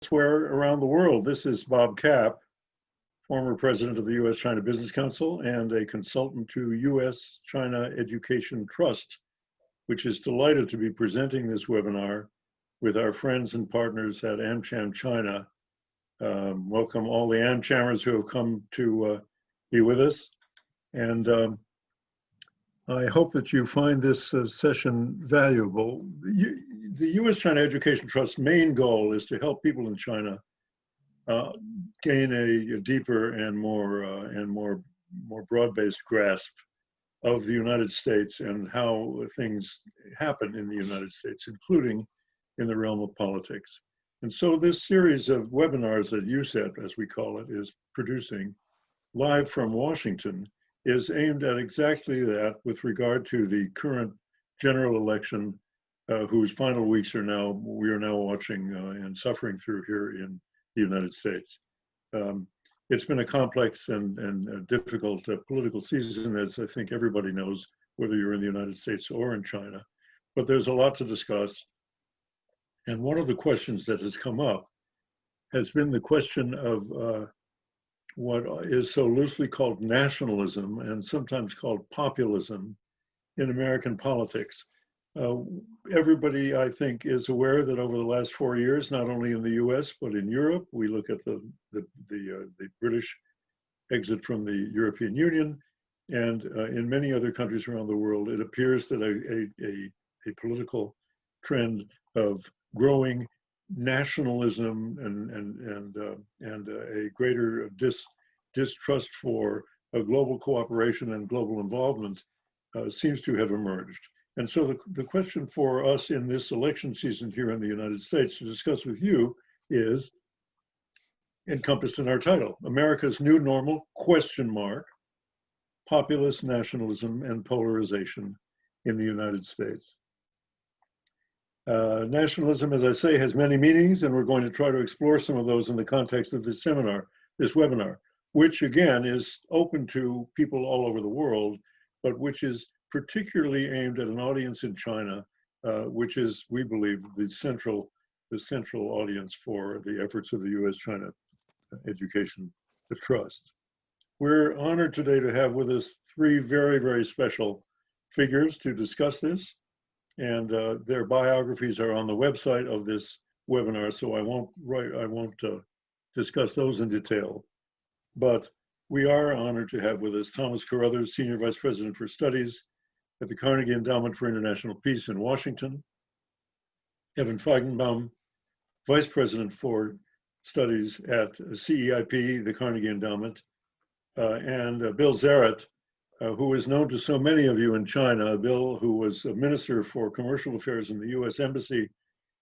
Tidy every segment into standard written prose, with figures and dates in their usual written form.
elsewhere around the world. This is Bob Kapp, former president of the U.S.-China Business Council and a consultant to U.S.-China Education Trust, which is delighted to be presenting this webinar with our friends and partners at AmCham China. Welcome all the AmChammers who have come to be with us. And I hope that you find this session valuable. The U.S.-China Education Trust's main goal is to help people in China gain a deeper and more broad-based grasp of the United States and how things happen in the United States, including in the realm of politics. And so this series of webinars that USET, as we call it, is producing live from Washington is aimed at exactly that with regard to the current general election, whose final weeks we are now watching and suffering through here in the United States. It's been a complex and difficult political season, as I think everybody knows, whether you're in the United States or in China. But there's a lot to discuss. And one of the questions that has come up has been the question of what is so loosely called nationalism and sometimes called populism in American politics. Everybody, I think, is aware that over the last 4 years, not only in the US, but in Europe, we look at the British exit from the European Union, and in many other countries around the world, it appears that a political trend of growing nationalism and a greater distrust for global cooperation and global involvement seems to have emerged. And so the question for us in this election season here in the United States to discuss with you is encompassed in our title, America's New Normal, ? Populist Nationalism and Polarization in the United States. Nationalism, as I say, has many meanings, and we're going to try to explore some of those in the context of this webinar, which again is open to people all over the world, but which is particularly aimed at an audience in China, which is, we believe, the central audience for the efforts of the U.S.-China Education Trust. We're honored today to have with us three very, very special figures to discuss this. And their biographies are on the website of this webinar, so I won't discuss those in detail. But we are honored to have with us Thomas Carothers, Senior Vice President for Studies at the Carnegie Endowment for International Peace in Washington, Evan Feigenbaum, Vice President for Studies at CEIP, the Carnegie Endowment, and Bill Zarit, who is known to so many of you in China. Bill, who was a Minister for Commercial Affairs in the U.S. Embassy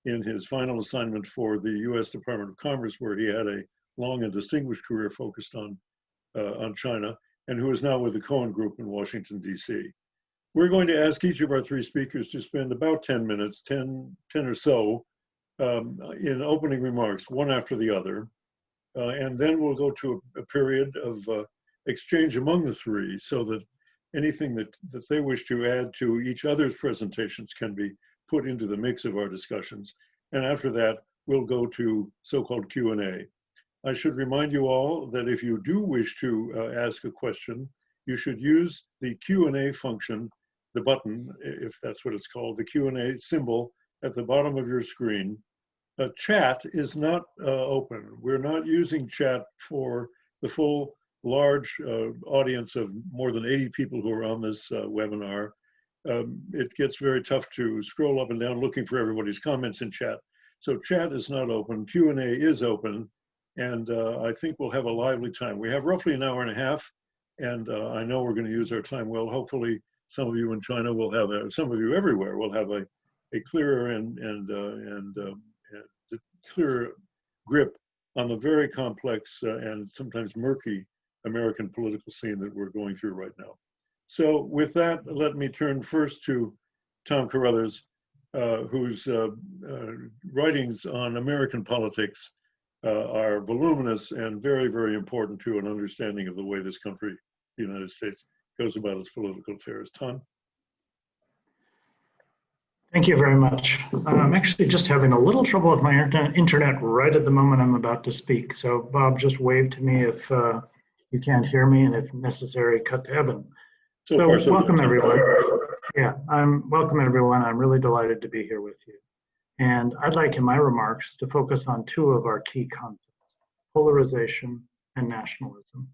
in his final assignment for the U.S. Department of Commerce, where he had a long and distinguished career focused on China, and who is now with the Cohen Group in Washington, D.C. We're going to ask each of our three speakers to spend about 10 minutes, 10 or so, in opening remarks, one after the other, and then we'll go to a period of exchange among the three, so that anything that they wish to add to each other's presentations can be put into the mix of our discussions. And after that, we'll go to so-called Q&A. I should remind you all that if you do wish to ask a question, you should use the Q&A function, the button, if that's what it's called, the Q&A symbol at the bottom of your screen. Chat is not open. We're not using chat for the full large audience of more than 80 people who are on this webinar. It gets very tough to scroll up and down looking for everybody's comments in chat. So chat is not open, Q&A is open, and I think we'll have a lively time. We have roughly an hour and a half, and I know we're going to use our time well. Hopefully some of you in China will have, some of you everywhere will have a clearer and clearer grip on the very complex and sometimes murky American political scene that we're going through right now. So with that, let me turn first to Tom Carothers, whose writings on American politics are voluminous and very, very important to an understanding of the way this country, the United States, goes about its political affairs. Tom? Thank you very much. I'm actually just having a little trouble with my internet right at the moment I'm about to speak. So Bob, just wave to me if you can't hear me, and if necessary, cut to Evan. So far, so welcome good. everyone. Yeah, welcome everyone. I'm really delighted to be here with you. And I'd like in my remarks to focus on two of our key concepts, polarization and nationalism.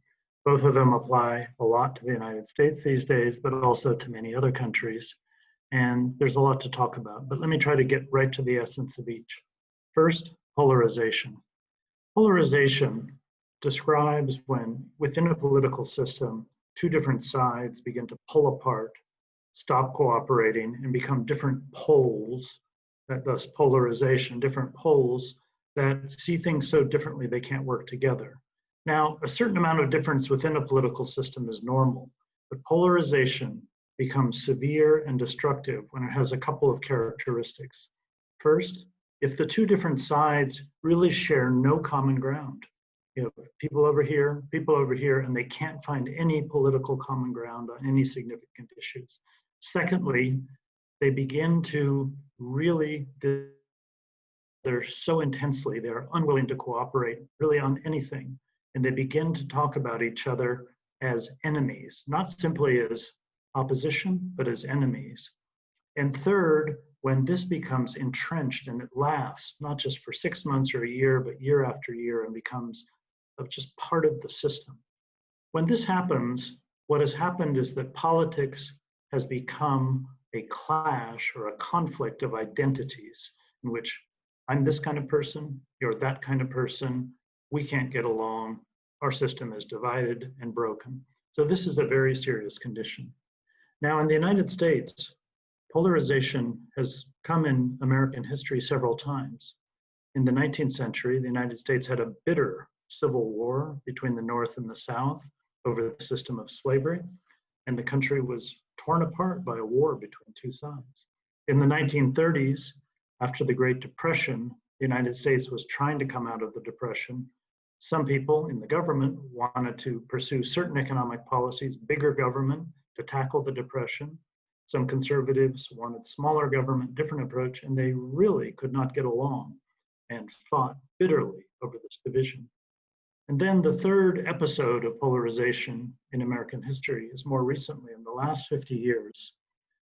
Both of them apply a lot to the United States these days, but also to many other countries. And there's a lot to talk about, but let me try to get right to the essence of each. First, polarization. Polarization describes when within a political system, two different sides begin to pull apart, stop cooperating, and become different poles, thus polarization, different poles that see things so differently they can't work together. Now, a certain amount of difference within a political system is normal, but polarization becomes severe and destructive when it has a couple of characteristics. First, if the two different sides really share no common ground, people over here, and they can't find any political common ground on any significant issues. Secondly, they begin to really, they're so intensely, they're unwilling to cooperate really on anything. And they begin to talk about each other as enemies, not simply as opposition, but as enemies. And third, when this becomes entrenched and it lasts, not just for 6 months or a year, but year after year, and becomes just part of the system. When this happens, what has happened is that politics has become a clash or a conflict of identities in which I'm this kind of person, you're that kind of person, we can't get along, our system is divided and broken. So this is a very serious condition. Now, in the United States, polarization has come in American history several times. In the 19th century, the United States had a bitter civil war between the North and the South over the system of slavery, and the country was torn apart by a war between two sides. In the 1930s, after the Great Depression, the United States was trying to come out of the Depression. Some people in the government wanted to pursue certain economic policies, bigger government, to tackle the Depression. Some conservatives wanted smaller government, different approach, and they really could not get along and fought bitterly over this division. And then the third episode of polarization in American history is more recently, in the last 50 years.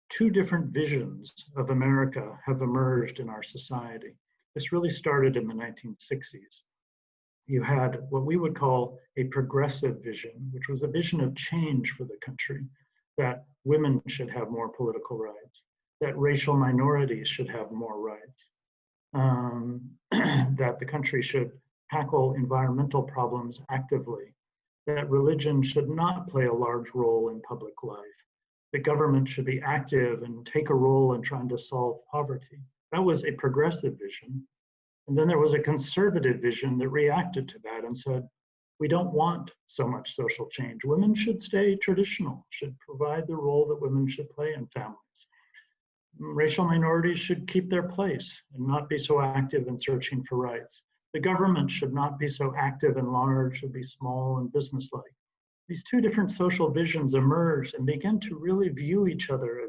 Two different visions of America have emerged in our society. This really started in the 1960s. You had what we would call a progressive vision, which was a vision of change for the country, that women should have more political rights, that racial minorities should have more rights, that the country should tackle environmental problems actively, that religion should not play a large role in public life, the government should be active and take a role in trying to solve poverty. That was a progressive vision. And then there was a conservative vision that reacted to that and said, we don't want so much social change. Women should stay traditional, should provide the role that women should play in families. Racial minorities should keep their place and not be so active in searching for rights. The government should not be so active and large, should be small and businesslike. These two different social visions emerged and began to really view each other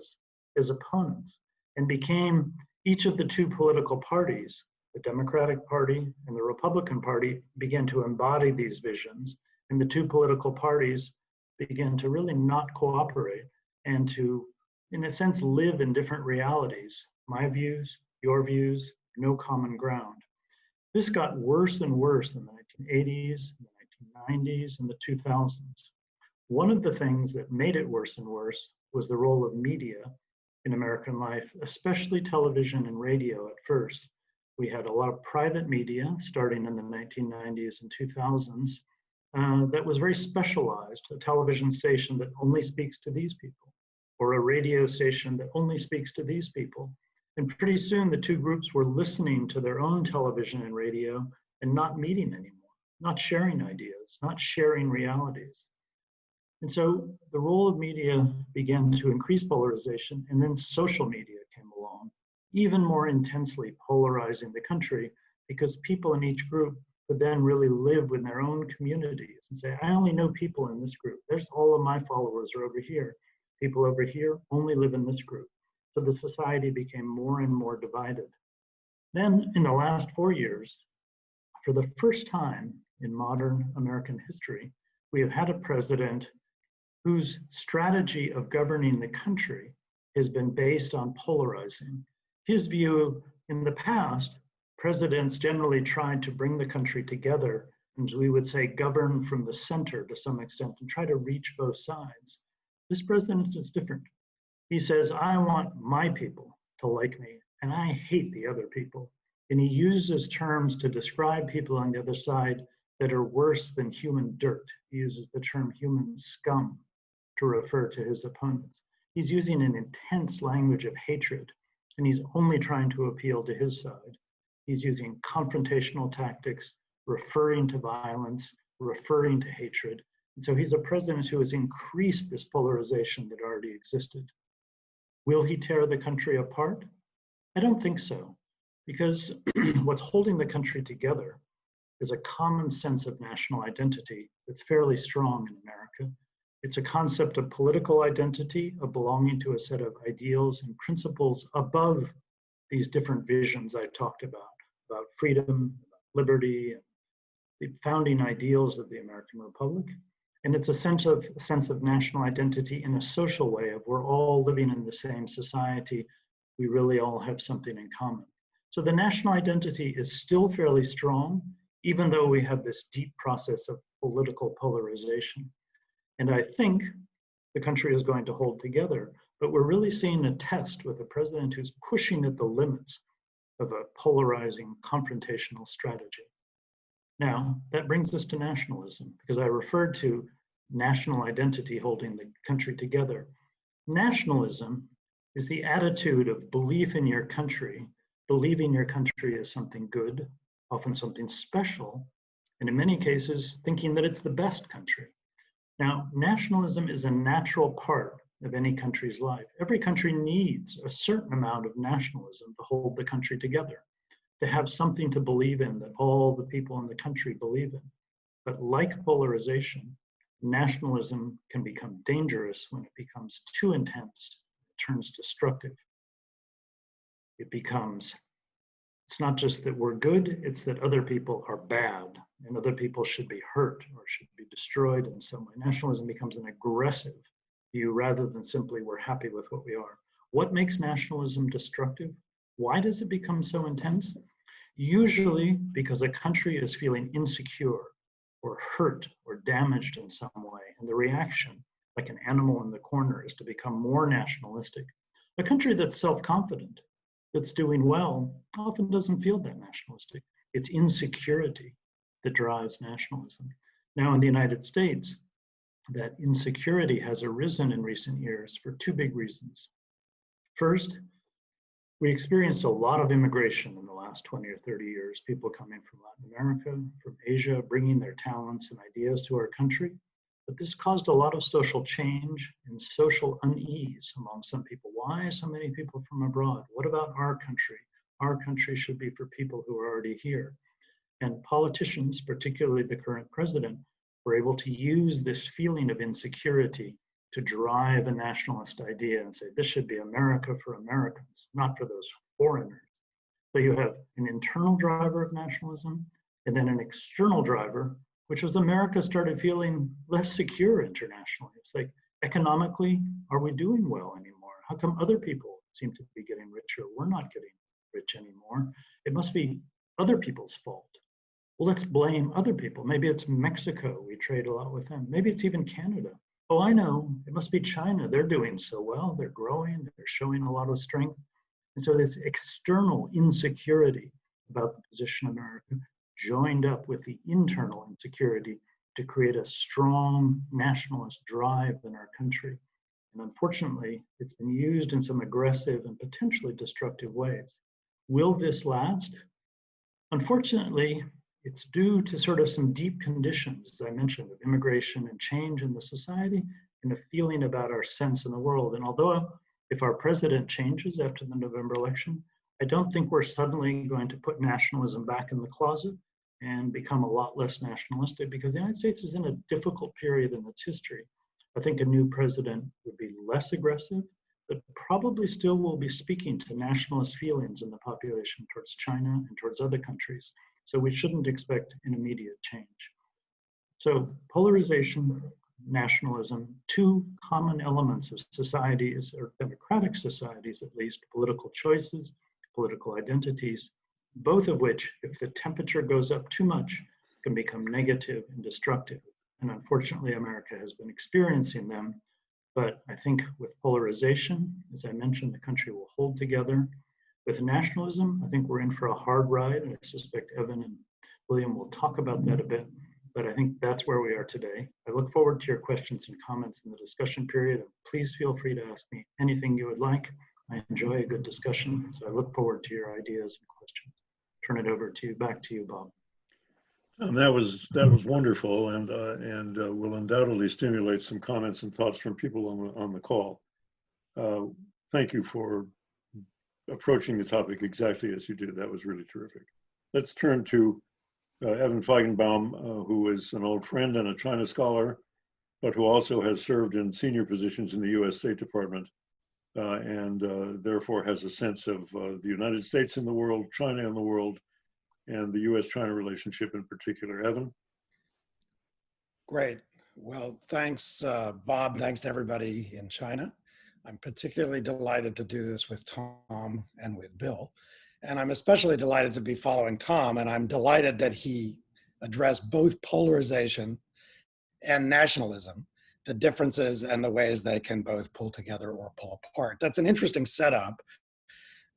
as opponents, and became each of the two political parties, the Democratic Party and the Republican Party, began to embody these visions, and the two political parties began to really not cooperate and to, in a sense, live in different realities. My views, your views, no common ground. This got worse and worse in the 1980s, the 1990s, and the 2000s. One of the things that made it worse and worse was the role of media in American life, especially television and radio at first. We had a lot of private media starting in the 1990s and 2000s that was very specialized, a television station that only speaks to these people, or a radio station that only speaks to these people. And pretty soon the two groups were listening to their own television and radio and not meeting anymore, not sharing ideas, not sharing realities. And so the role of media began to increase polarization, and then social media came along, even more intensely polarizing the country, because people in each group could then really live in their own communities and say, I only know people in this group. There's all of my followers are over here. People over here only live in this group. So the society became more and more divided. Then in the last 4 years, for the first time in modern American history, we have had a president whose strategy of governing the country has been based on polarizing. His view in the past, presidents generally tried to bring the country together, and we would say govern from the center to some extent and try to reach both sides. This president is different. He says, I want my people to like me, and I hate the other people. And he uses terms to describe people on the other side that are worse than human dirt. He uses the term human scum to refer to his opponents. He's using an intense language of hatred, and he's only trying to appeal to his side. He's using confrontational tactics, referring to violence, referring to hatred. And so he's a president who has increased this polarization that already existed. Will he tear the country apart? I don't think so, because what's holding the country together is a common sense of national identity that's fairly strong in America. It's a concept of political identity, of belonging to a set of ideals and principles above these different visions I talked about freedom, about liberty, and the founding ideals of the American Republic. And it's a sense of national identity in a social way of we're all living in the same society. We really all have something in common. So the national identity is still fairly strong, even though we have this deep process of political polarization. And I think the country is going to hold together, but we're really seeing a test with a president who's pushing at the limits of a polarizing confrontational strategy. Now, that brings us to nationalism, because I referred to national identity holding the country together. Nationalism is the attitude of belief in your country, believing your country is something good, often something special, and in many cases, thinking that it's the best country. Now, nationalism is a natural part of any country's life. Every country needs a certain amount of nationalism to hold the country together, to have something to believe in that all the people in the country believe in. But like polarization, nationalism can become dangerous when it becomes too intense, it turns destructive. It's not just that we're good, it's that other people are bad and other people should be hurt or should be destroyed in some way. Nationalism becomes an aggressive view rather than simply we're happy with what we are. What makes nationalism destructive? Why does it become so intense? Usually because a country is feeling insecure or hurt or damaged in some way, and the reaction, like an animal in the corner, is to become more nationalistic. A country that's self-confident, that's doing well, often doesn't feel that nationalistic. It's insecurity that drives nationalism. Now in the United States, that insecurity has arisen in recent years for two big reasons. First, we experienced a lot of immigration in the last 20 or 30 years, people coming from Latin America, from Asia, bringing their talents and ideas to our country. But this caused a lot of social change and social unease among some people. Why so many people from abroad? What about our country? Our country should be for people who are already here. And politicians, particularly the current president, were able to use this feeling of insecurity to drive a nationalist idea and say, this should be America for Americans, not for those foreigners. So you have an internal driver of nationalism and then an external driver, which was America started feeling less secure internationally. It's like, economically, are we doing well anymore? How come other people seem to be getting richer? We're not getting rich anymore. It must be other people's fault. Well, let's blame other people. Maybe it's Mexico. We trade a lot with them. Maybe it's even Canada. Oh, I know. It must be China. They're doing so well. They're growing. They're showing a lot of strength. And so this external insecurity about the position of America joined up with the internal insecurity to create a strong nationalist drive in our country. And unfortunately, it's been used in some aggressive and potentially destructive ways. Will this last? Unfortunately, it's due to sort of some deep conditions, as I mentioned, of immigration and change in the society and a feeling about our sense in the world. And although if our president changes after the November election, I don't think we're suddenly going to put nationalism back in the closet and become a lot less nationalistic, because the United States is in a difficult period in its history. I think a new president would be less aggressive, but probably still will be speaking to nationalist feelings in the population towards China and towards other countries. So we shouldn't expect an immediate change. So polarization, nationalism, two common elements of societies, or democratic societies at least, political choices, political identities, both of which, if the temperature goes up too much, can become negative and destructive. And unfortunately, America has been experiencing them. But I think with polarization, as I mentioned, the country will hold together. With nationalism, I think we're in for a hard ride, and I suspect Evan and William will talk about that a bit. But I think that's where we are today. I look forward to your questions and comments in the discussion period. Please feel free to ask me anything you would like. I enjoy a good discussion, so I look forward to your ideas and questions. Turn it over to you, back to you, Bob. That was wonderful, and will undoubtedly stimulate some comments and thoughts from people on the call. Thank you for approaching the topic exactly as you did. That was really terrific. Let's turn to Evan Feigenbaum, who is an old friend and a China scholar, but who also has served in senior positions in the U.S. State Department, and therefore has a sense of the United States in the world, China in the world, and the U.S.-China relationship in particular. Evan? Great. Well, thanks, Bob. Thanks to everybody in China. I'm particularly delighted to do this with Tom and with Bill. And I'm especially delighted to be following Tom, and I'm delighted that he addressed both polarization and nationalism, the differences and the ways they can both pull together or pull apart. That's an interesting setup,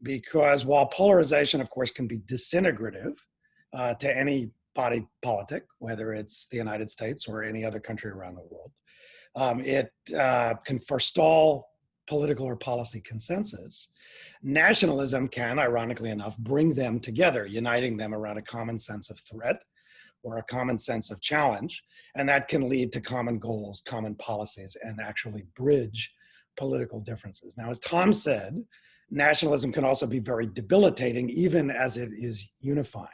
because while polarization, of course, can be disintegrative to any body politic, whether it's the United States or any other country around the world, it can forestall political or policy consensus. Nationalism can, ironically enough, bring them together, uniting them around a common sense of threat or a common sense of challenge, and that can lead to common goals, common policies, and actually bridge political differences. Now, as Tom said, nationalism can also be very debilitating, even as it is unifying.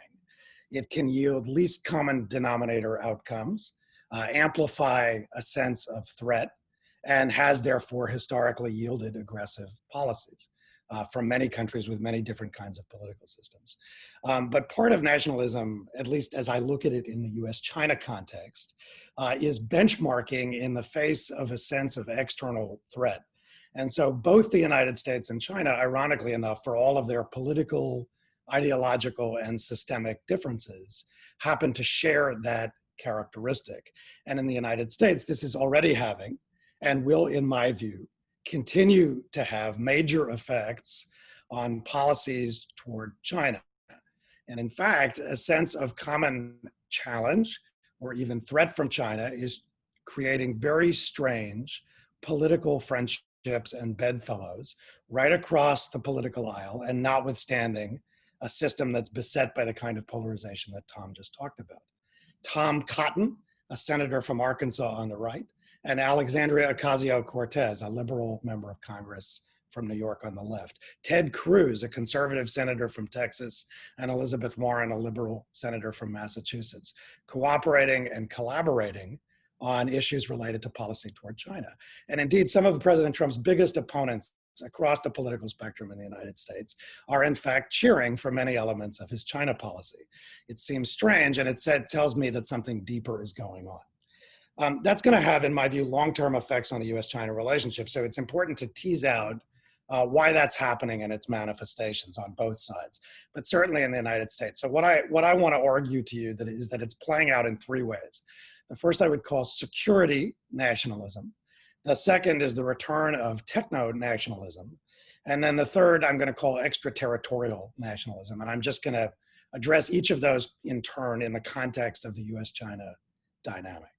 It can yield least common denominator outcomes, amplify a sense of threat, and has therefore historically yielded aggressive policies from many countries with many different kinds of political systems. But part of nationalism, at least as I look at it in the US-China context, is benchmarking in the face of a sense of external threat. And so both the United States and China, ironically enough, for all of their political, ideological, and systemic differences, happen to share that characteristic. And in the United States, this is already having, and will, in my view, continue to have major effects on policies toward China. And in fact, a sense of common challenge or even threat from China is creating very strange political friendships and bedfellows right across the political aisle, and notwithstanding a system that's beset by the kind of polarization that Tom just talked about. Tom Cotton, a senator from Arkansas on the right, and Alexandria Ocasio-Cortez, a liberal member of Congress from New York on the left. Ted Cruz, a conservative senator from Texas, and Elizabeth Warren, a liberal senator from Massachusetts, cooperating and collaborating on issues related to policy toward China. And indeed, some of President Trump's biggest opponents across the political spectrum in the United States are in fact cheering for many elements of his China policy. It seems strange, and it tells me that something deeper is going on. That's going to have, in my view, long-term effects on the US-China relationship. So it's important to tease out why that's happening and its manifestations on both sides, but certainly in the United States. So what I want to argue to you is that it's playing out in three ways. The first I would call security nationalism. The second is the return of techno-nationalism. And then the third I'm going to call extraterritorial nationalism. And I'm just going to address each of those in turn in the context of the US-China dynamic.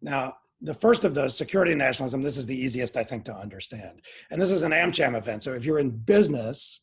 Now, the first of those, security nationalism, this is the easiest, I think, to understand. And this is an AmCham event. So if you're in business,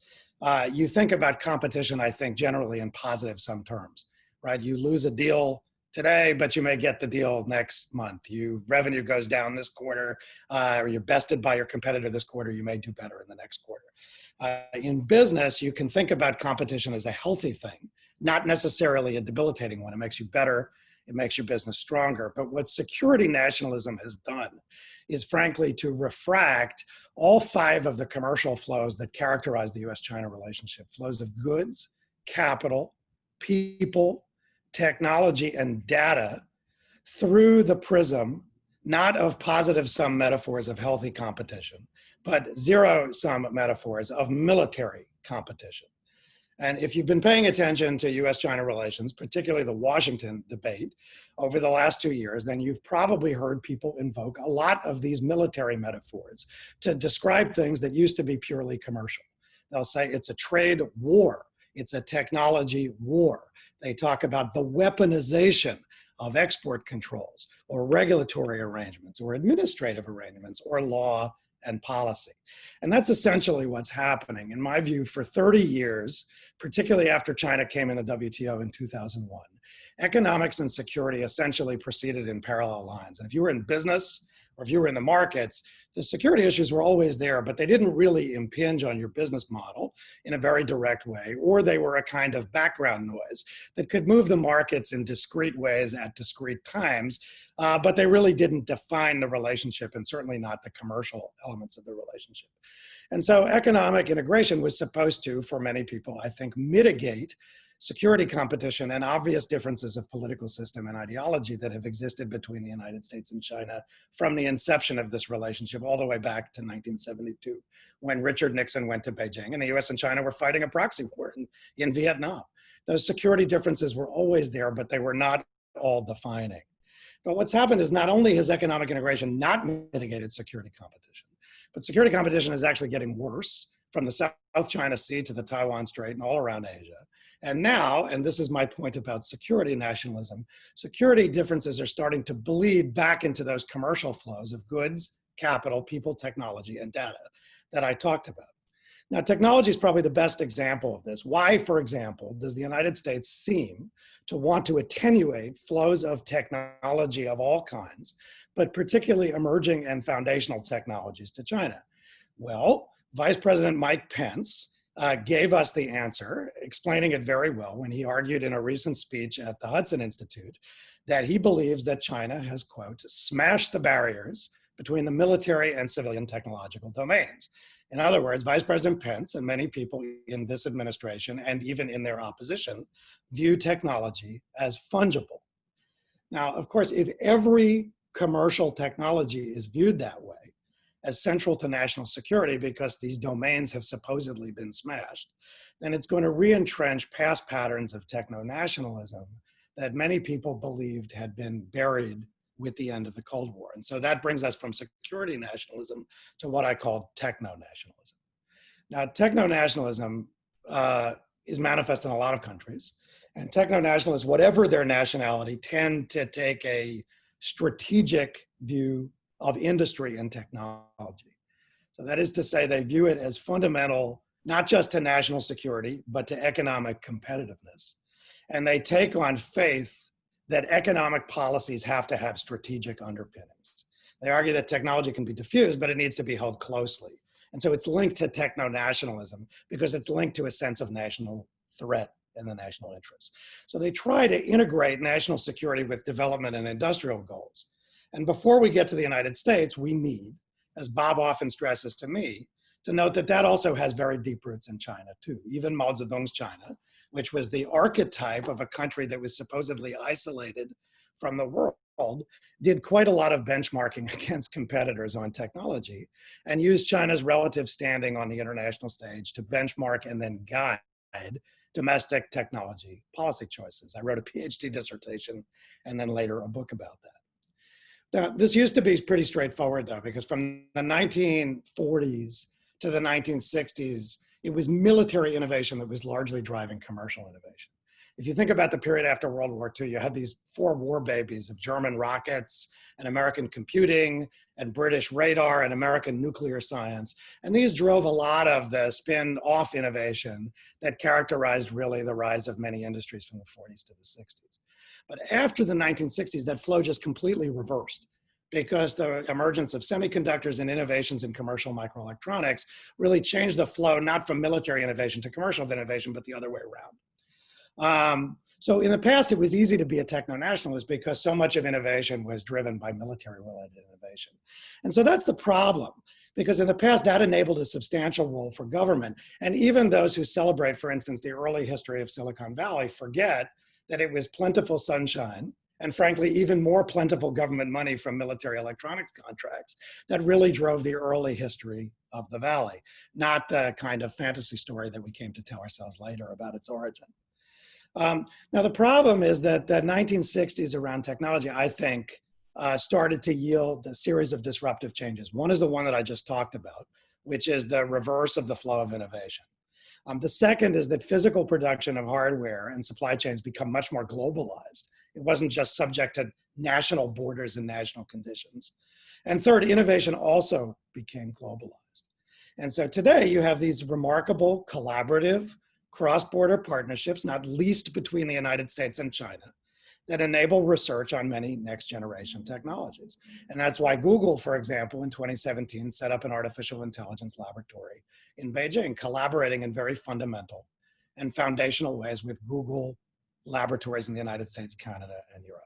you think about competition, I think, generally in positive sum terms, right? You lose a deal today, but you may get the deal next month. Revenue goes down this quarter, or you're bested by your competitor this quarter, you may do better in the next quarter. In business, you can think about competition as a healthy thing, not necessarily a debilitating one. It makes you better It makes your business stronger. But what security nationalism has done is, frankly, to refract all 5 of the commercial flows that characterize the US-China relationship: flows of goods, capital, people, technology, and data, through the prism, not of positive sum metaphors of healthy competition, but zero sum metaphors of military competition. And if you've been paying attention to US-China relations, particularly the Washington debate over the last 2 years, then you've probably heard people invoke a lot of these military metaphors to describe things that used to be purely commercial. They'll say it's a trade war, it's a technology war. They talk about the weaponization of export controls or regulatory arrangements or administrative arrangements or law and policy. And that's essentially what's happening. In my view, for 30 years, particularly after China came in the WTO in 2001, economics and security essentially proceeded in parallel lines. And if you were in business or if you were in the markets, the security issues were always there, but they didn't really impinge on your business model in a very direct way, or they were a kind of background noise that could move the markets in discrete ways at discrete times, but they really didn't define the relationship, and certainly not the commercial elements of the relationship. And so economic integration was supposed to, for many people, I think, mitigate security competition and obvious differences of political system and ideology that have existed between the United States and China from the inception of this relationship all the way back to 1972, when Richard Nixon went to Beijing and the US and China were fighting a proxy war in Vietnam. Those security differences were always there, but they were not all defining. But what's happened is not only has economic integration not mitigated security competition, but security competition is actually getting worse from the South China Sea to the Taiwan Strait and all around Asia. And now, and this is my point about security nationalism, security differences are starting to bleed back into those commercial flows of goods, capital, people, technology, and data that I talked about. Now, technology is probably the best example of this. Why, for example, does the United States seem to want to attenuate flows of technology of all kinds, but particularly emerging and foundational technologies to China? Well, Vice President Mike Pence gave us the answer, explaining it very well when he argued in a recent speech at the Hudson Institute that he believes that China has, quote, smashed the barriers between the military and civilian technological domains. In other words, Vice President Pence and many people in this administration and even in their opposition view technology as fungible. Now, of course, if every commercial technology is viewed that way, as central to national security because these domains have supposedly been smashed, then it's going to re-entrench past patterns of techno-nationalism that many people believed had been buried with the end of the Cold War. And so that brings us from security nationalism to what I call techno-nationalism. Now, techno-nationalism is manifest in a lot of countries, and techno-nationalists, whatever their nationality, tend to take a strategic view of industry and technology. So that is to say, they view it as fundamental, not just to national security, but to economic competitiveness. And they take on faith that economic policies have to have strategic underpinnings. They argue that technology can be diffused, but it needs to be held closely. And so it's linked to techno-nationalism because it's linked to a sense of national threat and the national interest. So they try to integrate national security with development and industrial goals. And before we get to the United States, we need, as Bob often stresses to me, to note that that also has very deep roots in China too. Even Mao Zedong's China, which was the archetype of a country that was supposedly isolated from the world, did quite a lot of benchmarking against competitors on technology and used China's relative standing on the international stage to benchmark and then guide domestic technology policy choices. I wrote a PhD dissertation and then later a book about that. Now, this used to be pretty straightforward though, because from the 1940s to the 1960s, it was military innovation that was largely driving commercial innovation. If you think about the period after World War II, you had these 4 war babies of German rockets and American computing and British radar and American nuclear science. And these drove a lot of the spin-off innovation that characterized really the rise of many industries from the 40s to the 60s. But after the 1960s, that flow just completely reversed because the emergence of semiconductors and innovations in commercial microelectronics really changed the flow, not from military innovation to commercial innovation, but the other way around. So in the past, it was easy to be a techno-nationalist because so much of innovation was driven by military-related innovation. And so that's the problem, because in the past, that enabled a substantial role for government. And even those who celebrate, for instance, the early history of Silicon Valley forget that it was plentiful sunshine, and frankly, even more plentiful government money from military electronics contracts that really drove the early history of the Valley, not the kind of fantasy story that we came to tell ourselves later about its origin. Now, the problem is that the 1960s around technology, I think, started to yield a series of disruptive changes. One is the one that I just talked about, which is the reverse of the flow of innovation. The second is that physical production of hardware and supply chains become much more globalized. It wasn't just subject to national borders and national conditions. And third, innovation also became globalized. And so today you have these remarkable collaborative cross-border partnerships, not least between the United States and China, that enable research on many next generation technologies. And that's why Google, for example, in 2017 set up an artificial intelligence laboratory in Beijing, collaborating in very fundamental and foundational ways with Google laboratories in the United States, Canada, and Europe.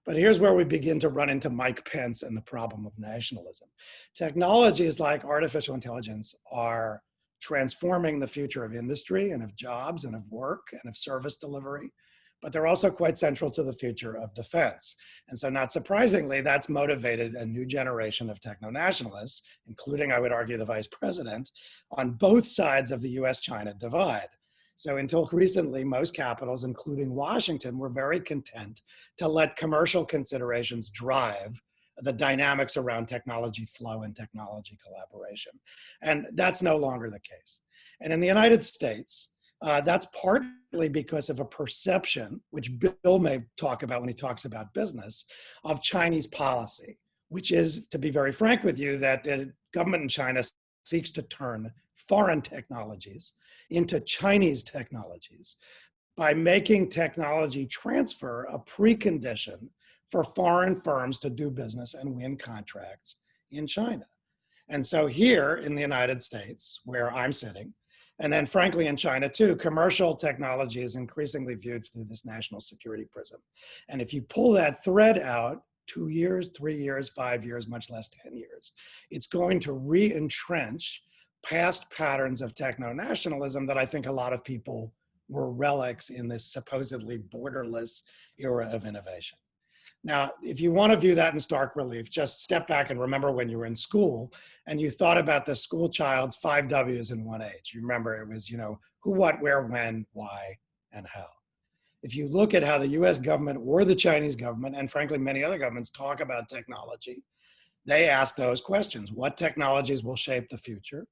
But here's where we begin to run into Mike Pence and the problem of nationalism. Technologies like artificial intelligence are transforming the future of industry and of jobs and of work and of service delivery, but they're also quite central to the future of defense. And so not surprisingly, that's motivated a new generation of techno-nationalists, including, I would argue, the vice president, on both sides of the US-China divide. So until recently, most capitals, including Washington, were very content to let commercial considerations drive the dynamics around technology flow and technology collaboration. And that's no longer the case. And in the United States, that's partly because of a perception, which Bill may talk about when he talks about business, of Chinese policy, which is, to be very frank with you, that the government in China seeks to turn foreign technologies into Chinese technologies by making technology transfer a precondition for foreign firms to do business and win contracts in China. And so here in the United States, where I'm sitting, and then frankly in China too, commercial technology is increasingly viewed through this national security prism. And if you pull that thread out 2 years, 3 years, 5 years, much less 10 years, it's going to re-entrench past patterns of techno-nationalism that I think a lot of people were relics in this supposedly borderless era of innovation. Now, if you want to view that in stark relief, just step back and remember when you were in school and you thought about the school child's 5 W's in 1 H. You remember it was, who, what, where, when, why, and how. If you look at how the US government or the Chinese government, and frankly, many other governments talk about technology, they ask those questions. What technologies will shape the future?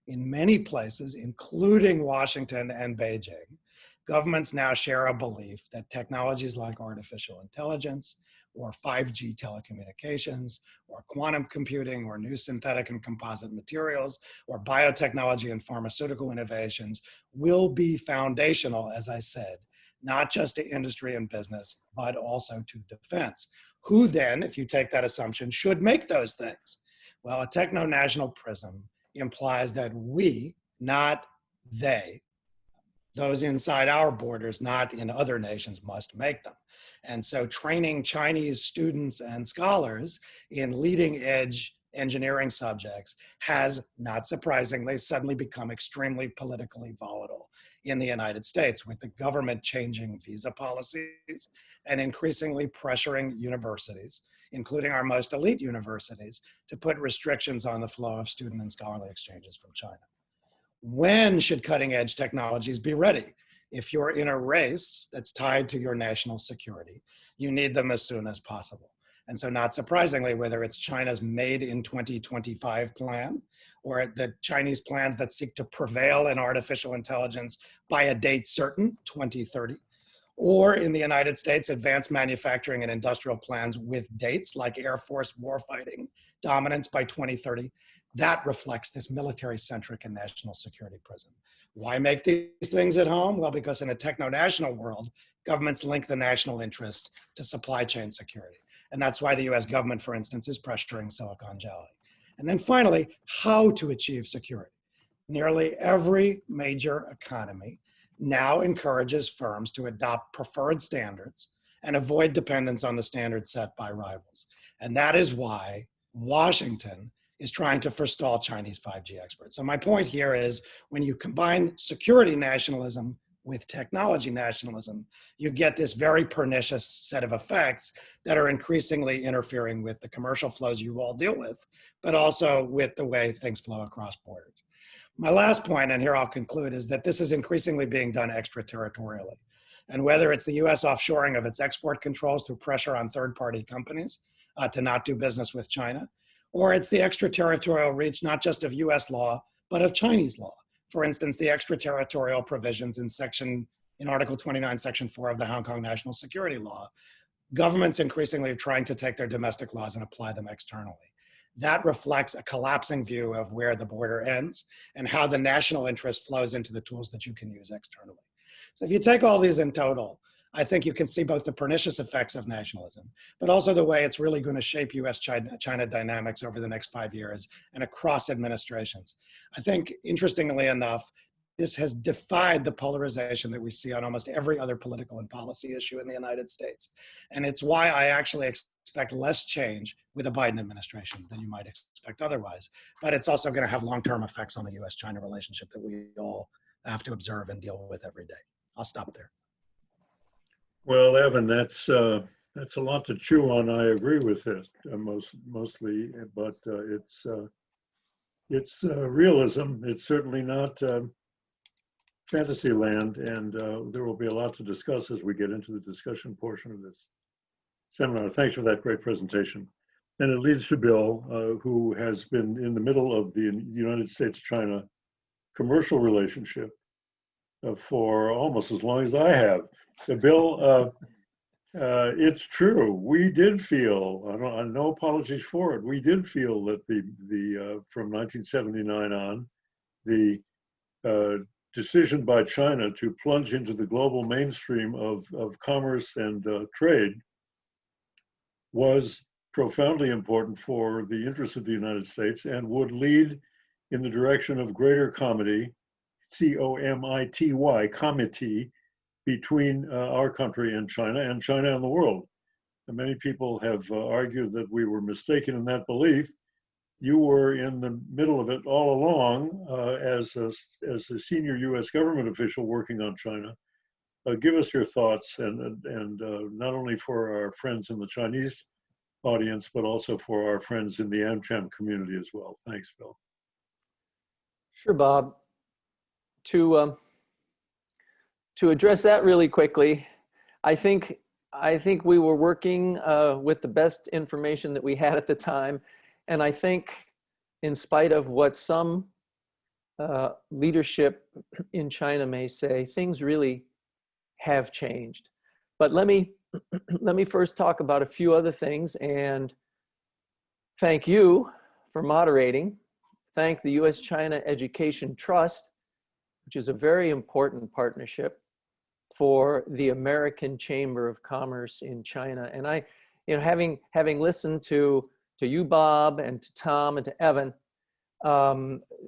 In many places, including Washington and Beijing, governments now share a belief that technologies like artificial intelligence, or 5G telecommunications, or quantum computing, or new synthetic and composite materials, or biotechnology and pharmaceutical innovations will be foundational, as I said, not just to industry and business, but also to defense. Who then, if you take that assumption, should make those things? Well, a techno-national prism implies that we, not they, those inside our borders, not in other nations, must make them. And so training Chinese students and scholars in leading edge engineering subjects has, not surprisingly, suddenly become extremely politically volatile in the United States, with the government changing visa policies and increasingly pressuring universities, including our most elite universities, to put restrictions on the flow of student and scholarly exchanges from China. When should cutting edge technologies be ready? If you're in a race that's tied to your national security, you need them as soon as possible. And so not surprisingly, whether it's China's Made in 2025 plan or the Chinese plans that seek to prevail in artificial intelligence by a date certain, 2030, or in the United States, advanced manufacturing and industrial plans with dates like Air Force warfighting dominance by 2030, that reflects this military-centric and national security prism. Why make these things at home? Well, because in a techno-national world, governments link the national interest to supply chain security. And that's why the US government, for instance, is pressuring Silicon Valley. And then finally, how to achieve security. Nearly every major economy now encourages firms to adopt preferred standards and avoid dependence on the standards set by rivals. And that is why Washington is trying to forestall Chinese 5G experts. So my point here is when you combine security nationalism with technology nationalism, you get this very pernicious set of effects that are increasingly interfering with the commercial flows you all deal with, but also with the way things flow across borders. My last point, and here I'll conclude, is that this is increasingly being done extraterritorially. And whether it's the US offshoring of its export controls through pressure on third-party companies to not do business with China, or it's the extraterritorial reach not just of US law, but of Chinese law. For instance, the extraterritorial provisions in Article 29, Section 4 of the Hong Kong National Security Law. Governments increasingly are trying to take their domestic laws and apply them externally. That reflects a collapsing view of where the border ends and how the national interest flows into the tools that you can use externally. So if you take all these in total, I think you can see both the pernicious effects of nationalism, but also the way it's really going to shape US-China dynamics over the next 5 years and across administrations. I think, interestingly enough, this has defied the polarization that we see on almost every other political and policy issue in the United States. And it's why I actually expect less change with a Biden administration than you might expect otherwise. But it's also going to have long-term effects on the US-China relationship that we all have to observe and deal with every day. I'll stop there. Well, Evan, that's a lot to chew on. I agree with it mostly, but it's realism. It's certainly not fantasy land, and there will be a lot to discuss as we get into the discussion portion of this seminar. Thanks for that great presentation. And it leads to Bill, who has been in the middle of the United States-China commercial relationship for almost as long as I have. Bill, it's true. We did feel, no apologies for it, we did feel that from 1979 on, the decision by China to plunge into the global mainstream of commerce and trade was profoundly important for the interests of the United States and would lead in the direction of greater comity, C-O-M-I-T-Y, comity, between our country and China and the world. And many people have argued that we were mistaken in that belief. You were in the middle of it all along as a senior US government official working on China. Give us your thoughts, and not only for our friends in the Chinese audience, but also for our friends in the AmCham community as well. Thanks, Bill. Sure, Bob. To address that really quickly, I think we were working with the best information that we had at the time. And I think in spite of what some leadership in China may say, things really have changed. But let me first talk about a few other things and thank you for moderating. Thank the US-China Education Trust, which is a very important partnership for the American Chamber of Commerce in China. And I, having listened to you, Bob, and to Tom, and to Evan,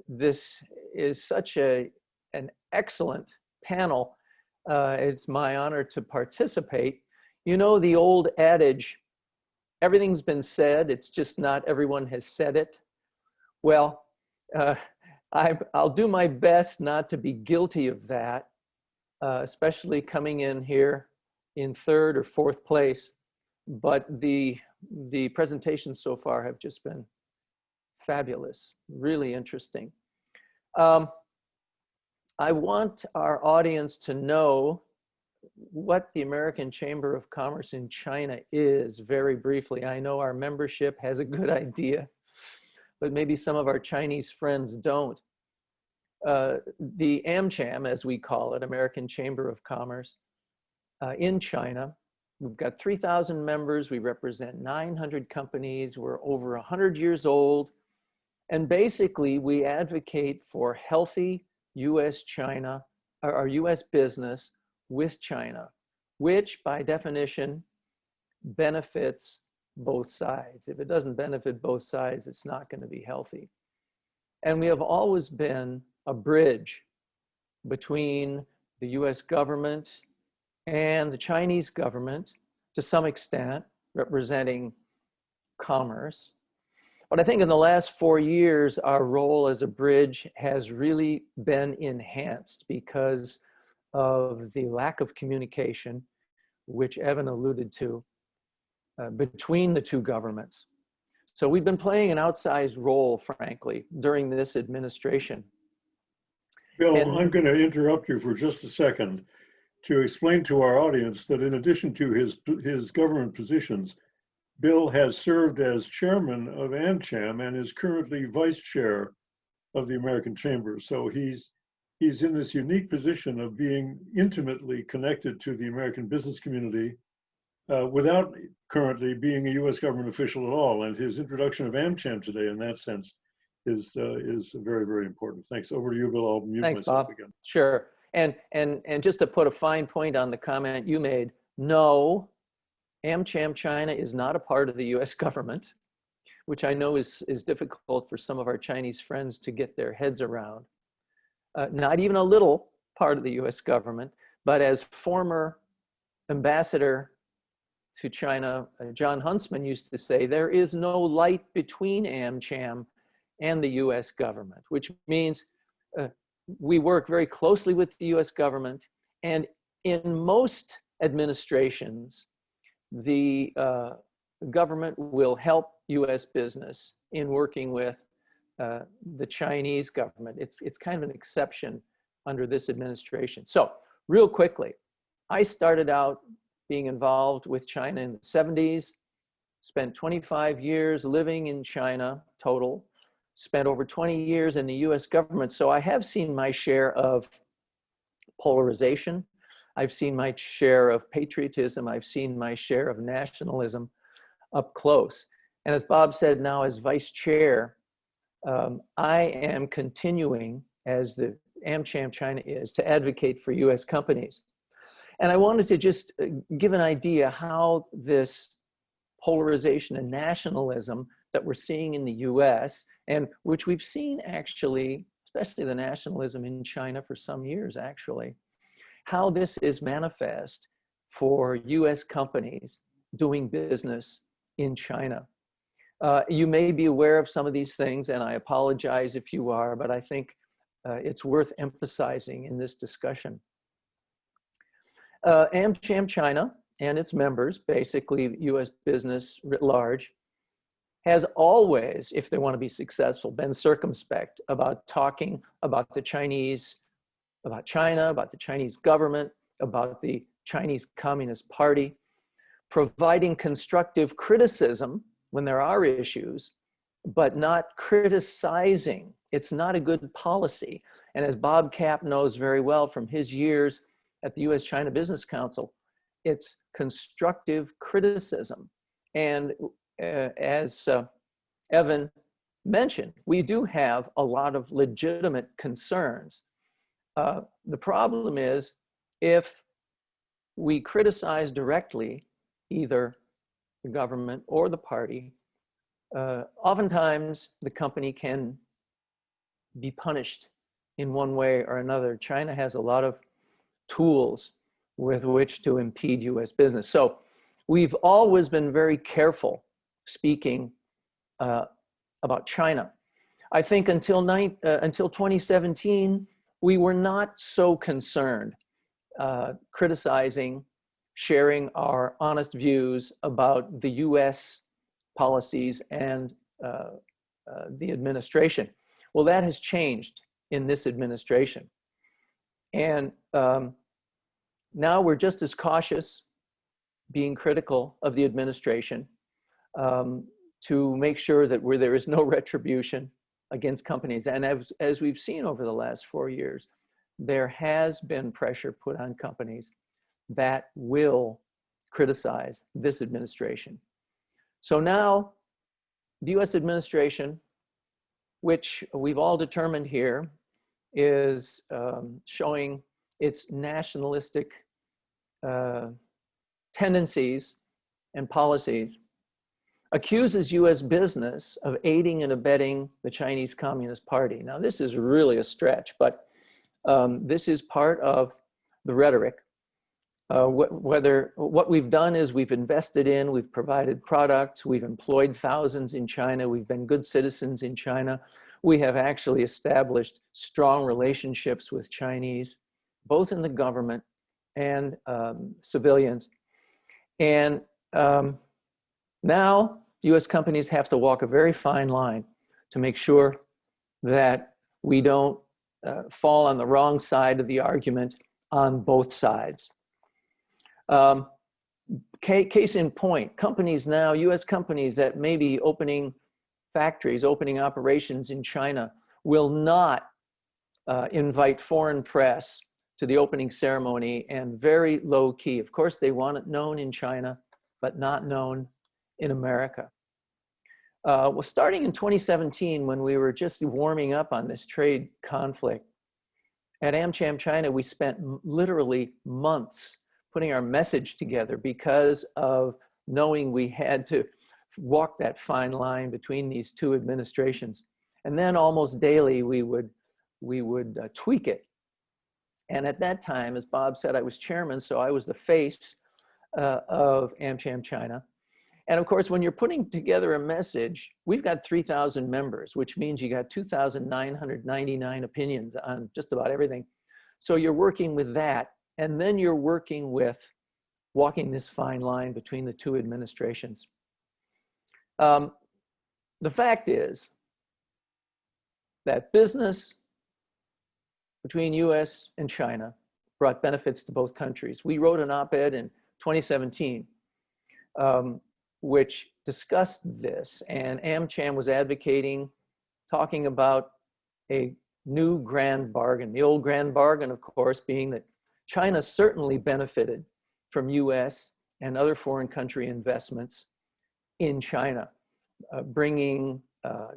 this is such an excellent panel. It's my honor to participate. You know the old adage, everything's been said, it's just not everyone has said it. Well, I'll do my best not to be guilty of that, especially coming in here in third or fourth place. But the presentations so far have just been fabulous, really interesting. I want our audience to know what the American Chamber of Commerce in China is very briefly. I know our membership has a good idea, but maybe some of our Chinese friends don't. The AmCham, as we call it, American Chamber of Commerce in China, we've got 3,000 members. We represent 900 companies. We're over 100 years old. And basically, we advocate for healthy US-China, or US business with China, which by definition benefits both sides. If it doesn't benefit both sides, it's not going to be healthy. And we have always been a bridge between the US government and the Chinese government to some extent, representing commerce. But I think in the last 4 years, our role as a bridge has really been enhanced because of the lack of communication, which Evan alluded to, between the two governments. So we've been playing an outsized role, frankly, during this administration. Bill, I'm going to interrupt you for just a second to explain to our audience that in addition to his government positions, Bill has served as chairman of AmCham and is currently vice chair of the American Chamber. So he's in this unique position of being intimately connected to the American business community without currently being a US government official at all. And his introduction of AmCham today in that sense is very, very important. Thanks. Over to you, Bill. I'll mute myself again. Sure. And just to put a fine point on the comment you made, no, AmCham China is not a part of the US government, which I know is difficult for some of our Chinese friends to get their heads around. Not even a little part of the US government, but as former ambassador to China, John Huntsman used to say, there is no light between AmCham and the US government, which means we work very closely with the US government, and in most administrations, the government will help US business in working with the Chinese government. It's kind of an exception under this administration. So real quickly, I started out being involved with China in the 70s, spent 25 years living in China total, spent over 20 years in the US government. So I have seen my share of polarization. I've seen my share of patriotism. I've seen my share of nationalism up close. And as Bob said, now as vice chair, I am continuing, as the AmCham China is, to advocate for US companies. And I wanted to just give an idea how this polarization and nationalism that we're seeing in the US, and which we've seen actually, especially the nationalism in China for some years actually, how this is manifest for US companies doing business in China. You may be aware of some of these things, and I apologize if you are, but I think it's worth emphasizing in this discussion. AmCham China and its members, basically US business writ large, has always, if they want to be successful, been circumspect about talking about the Chinese, about China, about the Chinese government, about the Chinese Communist Party, providing constructive criticism when there are issues, but not criticizing. It's not a good policy. And as Bob Kapp knows very well from his years at the US-China Business Council, it's constructive criticism. And as Evan mentioned, we do have a lot of legitimate concerns. The problem is if we criticize directly either the government or the party, oftentimes the company can be punished in one way or another. China has a lot of tools with which to impede US business. So we've always been very careful speaking about China. I think until 2017, we were not so concerned criticizing, sharing our honest views about the US policies and the administration. Well, that has changed in this administration. And now we're just as cautious, being critical of the administration, to make sure that there is no retribution against companies. And as we've seen over the last 4 years, there has been pressure put on companies that will criticize this administration. So now the US administration, which we've all determined here, is showing its nationalistic tendencies and policies, accuses US business of aiding and abetting the Chinese Communist Party. Now, this is really a stretch, but this is part of the rhetoric. What we've done is we've invested in, we've provided products, we've employed thousands in China, we've been good citizens in China. We have actually established strong relationships with Chinese, both in the government and civilians. And now US companies have to walk a very fine line to make sure that we don't fall on the wrong side of the argument on both sides. Case in point, companies now, US companies that may be opening factories, opening operations in China, will not invite foreign press to the opening ceremony, and very low key. Of course, they want it known in China, but not known in America. Well, starting in 2017, when we were just warming up on this trade conflict, at AmCham China, we spent literally months putting our message together because of knowing we had to walk that fine line between these two administrations. And then almost daily, we would tweak it. And at that time, as Bob said, I was chairman, so I was the face of AmCham China. And of course, when you're putting together a message, we've got 3,000 members, which means you got 2,999 opinions on just about everything. So you're working with that, and then you're working with walking this fine line between the two administrations. The fact is that business between US and China brought benefits to both countries. We wrote an op-ed in 2017 which discussed this, and AmCham was advocating, talking about a new grand bargain. The old grand bargain, of course, being that China certainly benefited from US and other foreign country investments in China, bringing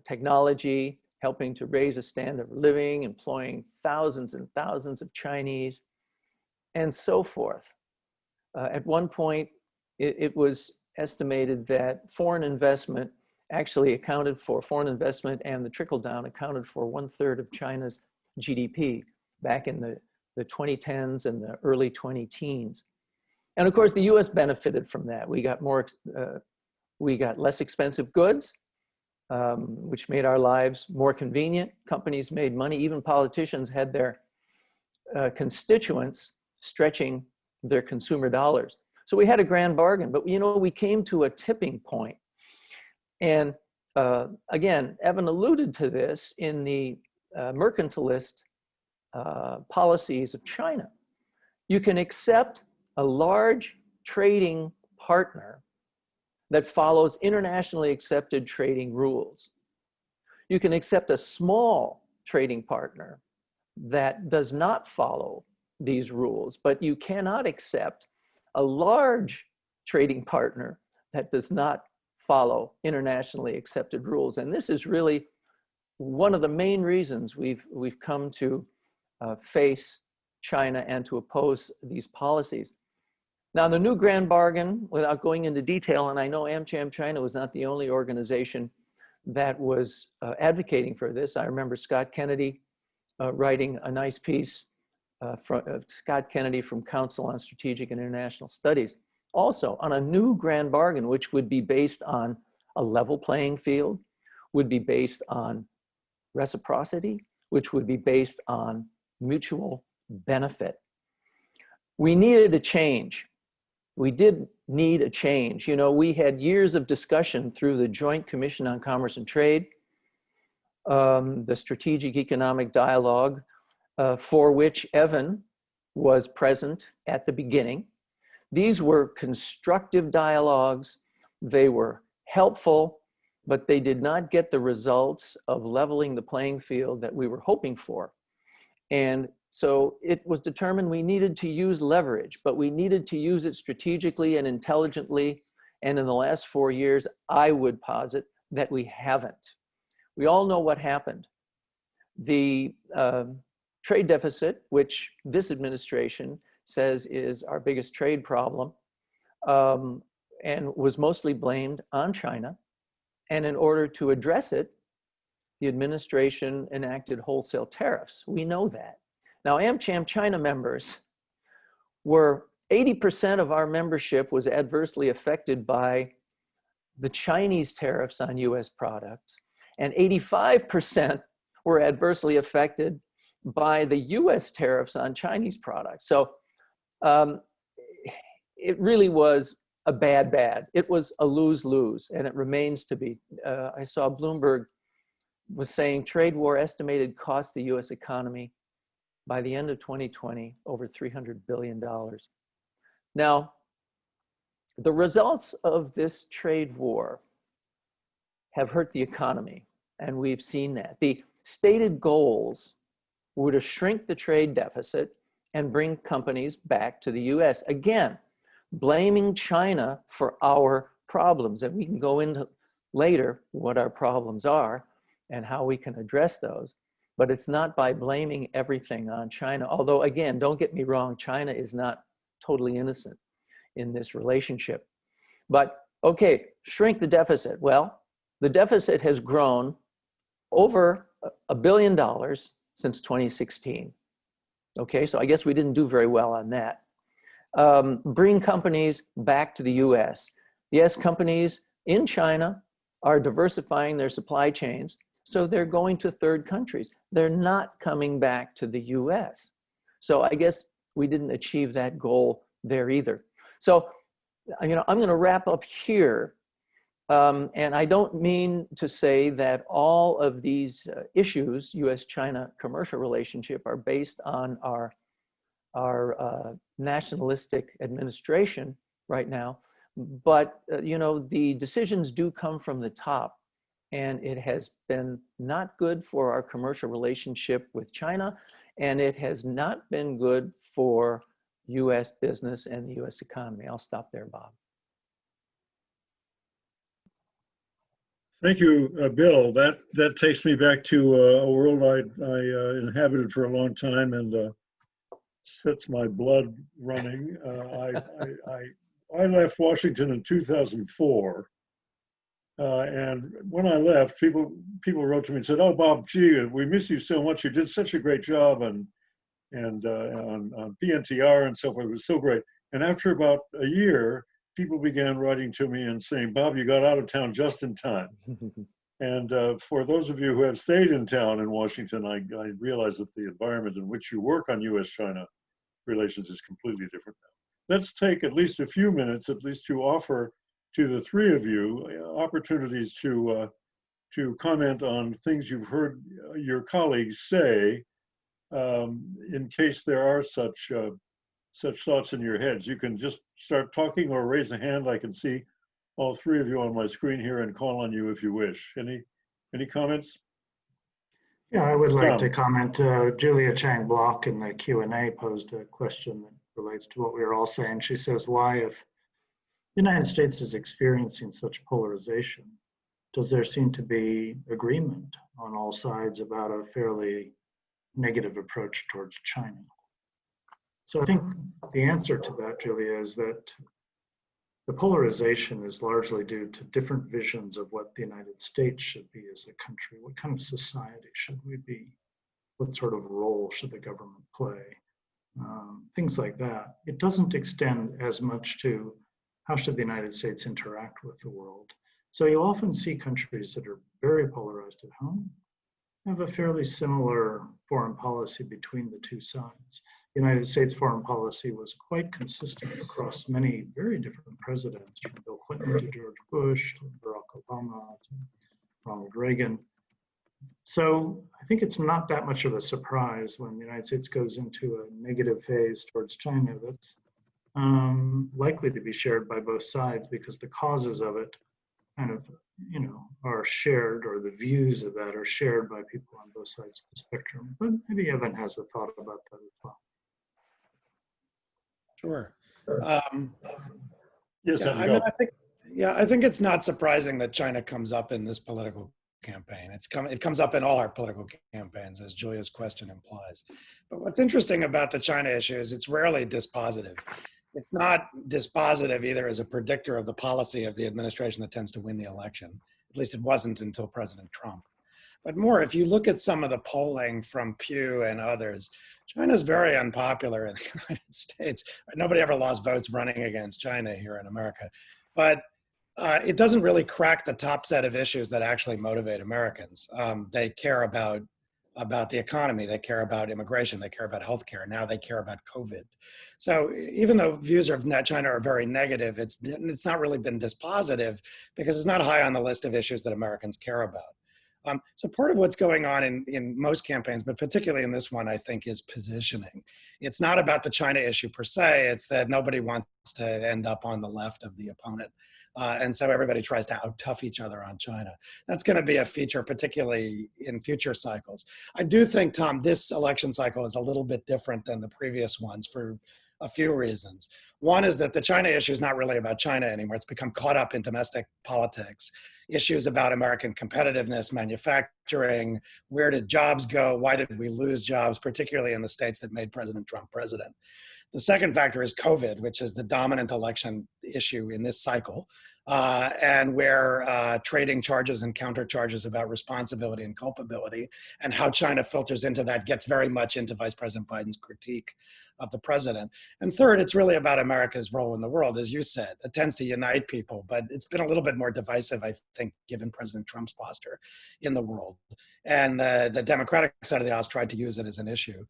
technology, helping to raise a standard of living, employing thousands and thousands of Chinese, and so forth. At one point, it was estimated that foreign investment actually accounted for, foreign investment and the trickle down accounted for 1/3 of China's GDP back in the 2010s and the early 2010s. And of course, the US benefited from that. We got less expensive goods, which made our lives more convenient. Companies made money. Even politicians had their constituents stretching their consumer dollars. So we had a grand bargain, but we came to a tipping point. And again, Evan alluded to this in the mercantilist policies of China. You can accept a large trading partner that follows internationally accepted trading rules. You can accept a small trading partner that does not follow these rules, but you cannot accept a large trading partner that does not follow internationally accepted rules. And this is really one of the main reasons we've come to face China and to oppose these policies. Now, the new grand bargain, without going into detail, and I know AmCham China was not the only organization that was advocating for this. I remember Scott Kennedy writing a nice piece Scott Kennedy from Council on Strategic and International Studies, also on a new grand bargain, which would be based on a level playing field, would be based on reciprocity, which would be based on mutual benefit. We needed a change. We did need a change. We had years of discussion through the Joint Commission on Commerce and Trade, the Strategic Economic Dialogue, for which Evan was present at the beginning. These were constructive dialogues. They were helpful, but they did not get the results of leveling the playing field that we were hoping for. And so it was determined we needed to use leverage, but we needed to use it strategically and intelligently. And in the last 4 years, I would posit that we haven't. We all know what happened. The trade deficit, which this administration says is our biggest trade problem, and was mostly blamed on China. And in order to address it, the administration enacted wholesale tariffs. We know that. Now, AmCham China members were 80% of our membership was adversely affected by the Chinese tariffs on US products, and 85% were adversely affected by the US tariffs on Chinese products. So it really was a bad. It was a lose-lose, and it remains to be. I saw Bloomberg was saying trade war estimated cost the US economy by the end of 2020 over $300 billion. Now, the results of this trade war have hurt the economy, and we've seen that. The stated goals were to shrink the trade deficit and bring companies back to the US. Again, blaming China for our problems. And we can go into later what our problems are and how we can address those. But it's not by blaming everything on China. Although, again, don't get me wrong, China is not totally innocent in this relationship. But okay, shrink the deficit. Well, the deficit has grown over $1 billion since 2016. Okay, so I guess we didn't do very well on that. Bring companies back to the US. Yes, companies in China are diversifying their supply chains, so they're going to third countries. They're not coming back to the US. So I guess we didn't achieve that goal there either. So, I'm going to wrap up here. And I don't mean to say that all of these issues, US-China commercial relationship, are based on our nationalistic administration right now. But, the decisions do come from the top. And it has been not good for our commercial relationship with China. And it has not been good for US business and the US economy. I'll stop there, Bob. Thank you, Bill. That takes me back to a world I inhabited for a long time and sets my blood running. I left Washington in 2004, and when I left, people wrote to me and said, "Oh, Bob, gee, we miss you so much. You did such a great job and on PNTR and so forth. It was so great." And after about a year, people began writing to me and saying, "Bob, you got out of town just in time." And for those of you who have stayed in town in Washington, I realize that the environment in which you work on US-China relations is completely different now. Let's take at least a few minutes, at least to offer to the three of you opportunities to comment on things you've heard your colleagues say, in case there are such thoughts in your heads. You can just start talking or raise a hand. I can see all three of you on my screen here and call on you if you wish. Any comments? Yeah, I would like to comment. Julia Chang Block in the Q&A posed a question that relates to what we were all saying. She says, why, if the United States is experiencing such polarization, does there seem to be agreement on all sides about a fairly negative approach towards China? So I think the answer to that, Julia, is that the polarization is largely due to different visions of what the United States should be as a country. What kind of society should we be? What sort of role should the government play? Things like that. It doesn't extend as much to how should the United States interact with the world. So you often see countries that are very polarized at home have a fairly similar foreign policy between the two sides. The United States foreign policy was quite consistent across many very different presidents, from Bill Clinton to George Bush to Barack Obama to Ronald Reagan. So I think it's not that much of a surprise when the United States goes into a negative phase towards China that's likely to be shared by both sides, because the causes of it kind of, are shared, or the views of that are shared by people on both sides of the spectrum. But maybe Evan has a thought about that as well. Sure. Yes, I think it's not surprising that China comes up in this political campaign. It comes up in all our political campaigns, as Julia's question implies. But what's interesting about the China issue is it's rarely dispositive. It's not dispositive either as a predictor of the policy of the administration that tends to win the election. At least it wasn't until President Trump. But more, if you look at some of the polling from Pew and others, China's very unpopular in the United States. Nobody ever lost votes running against China here in America. But it doesn't really crack the top set of issues that actually motivate Americans. They care about the economy, they care about immigration, they care about healthcare, now they care about COVID. So even though views of China are very negative, it's not really been dispositive because it's not high on the list of issues that Americans care about. So part of what's going on in most campaigns, but particularly in this one, I think, is positioning. It's not about the China issue per se, it's that nobody wants to end up on the left of the opponent. And so everybody tries to out-tough each other on China. That's going to be a feature, particularly in future cycles. I do think, Tom, this election cycle is a little bit different than the previous ones for a few reasons. One is that the China issue is not really about China anymore. It's become caught up in domestic politics. Issues about American competitiveness, manufacturing, where did jobs go? Why did we lose jobs, particularly in the states that made President Trump president? The second factor is COVID, which is the dominant election issue in this cycle, and where trading charges and counter charges about responsibility and culpability and how China filters into that gets very much into Vice President Biden's critique of the president. And third, it's really about America's role in the world, as you said. It tends to unite people, but it's been a little bit more divisive, I think, given President Trump's posture in the world. And the Democratic side of the house tried to use it as an issue.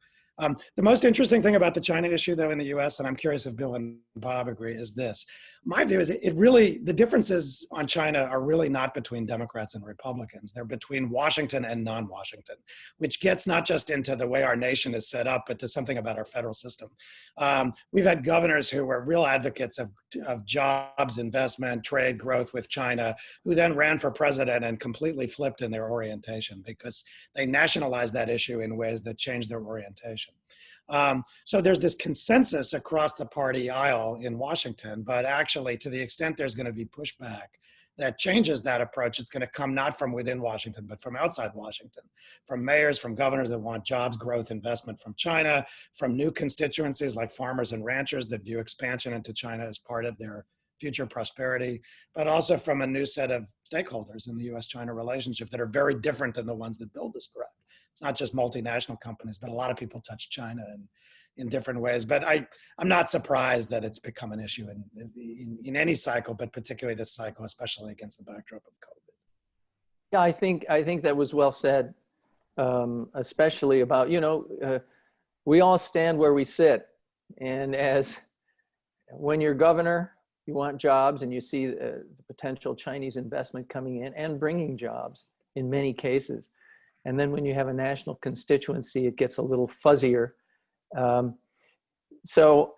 The most interesting thing about the China issue, though, in the US, and I'm curious if Bill and Bob agree, is this. My view is the differences on China are really not between Democrats and Republicans. They're between Washington and non-Washington, which gets not just into the way our nation is set up, but to something about our federal system. We've had governors who were real advocates of jobs, investment, trade, growth with China, who then ran for president and completely flipped in their orientation because they nationalized that issue in ways that changed their orientation. So there's this consensus across the party aisle in Washington, but actually to the extent there's going to be pushback that changes that approach, it's going to come not from within Washington, but from outside Washington, from mayors, from governors that want jobs, growth, investment from China, from new constituencies like farmers and ranchers that view expansion into China as part of their future prosperity, but also from a new set of stakeholders in the US-China relationship that are very different than the ones that Bill described. It's not just multinational companies, but a lot of people touch China in different ways. But I'm not surprised that it's become an issue in any cycle, but particularly this cycle, especially against the backdrop of COVID. Yeah, I think that was well said, especially about, we all stand where we sit. And when you're governor, you want jobs and you see the potential Chinese investment coming in and bringing jobs in many cases. And then when you have a national constituency, it gets a little fuzzier. So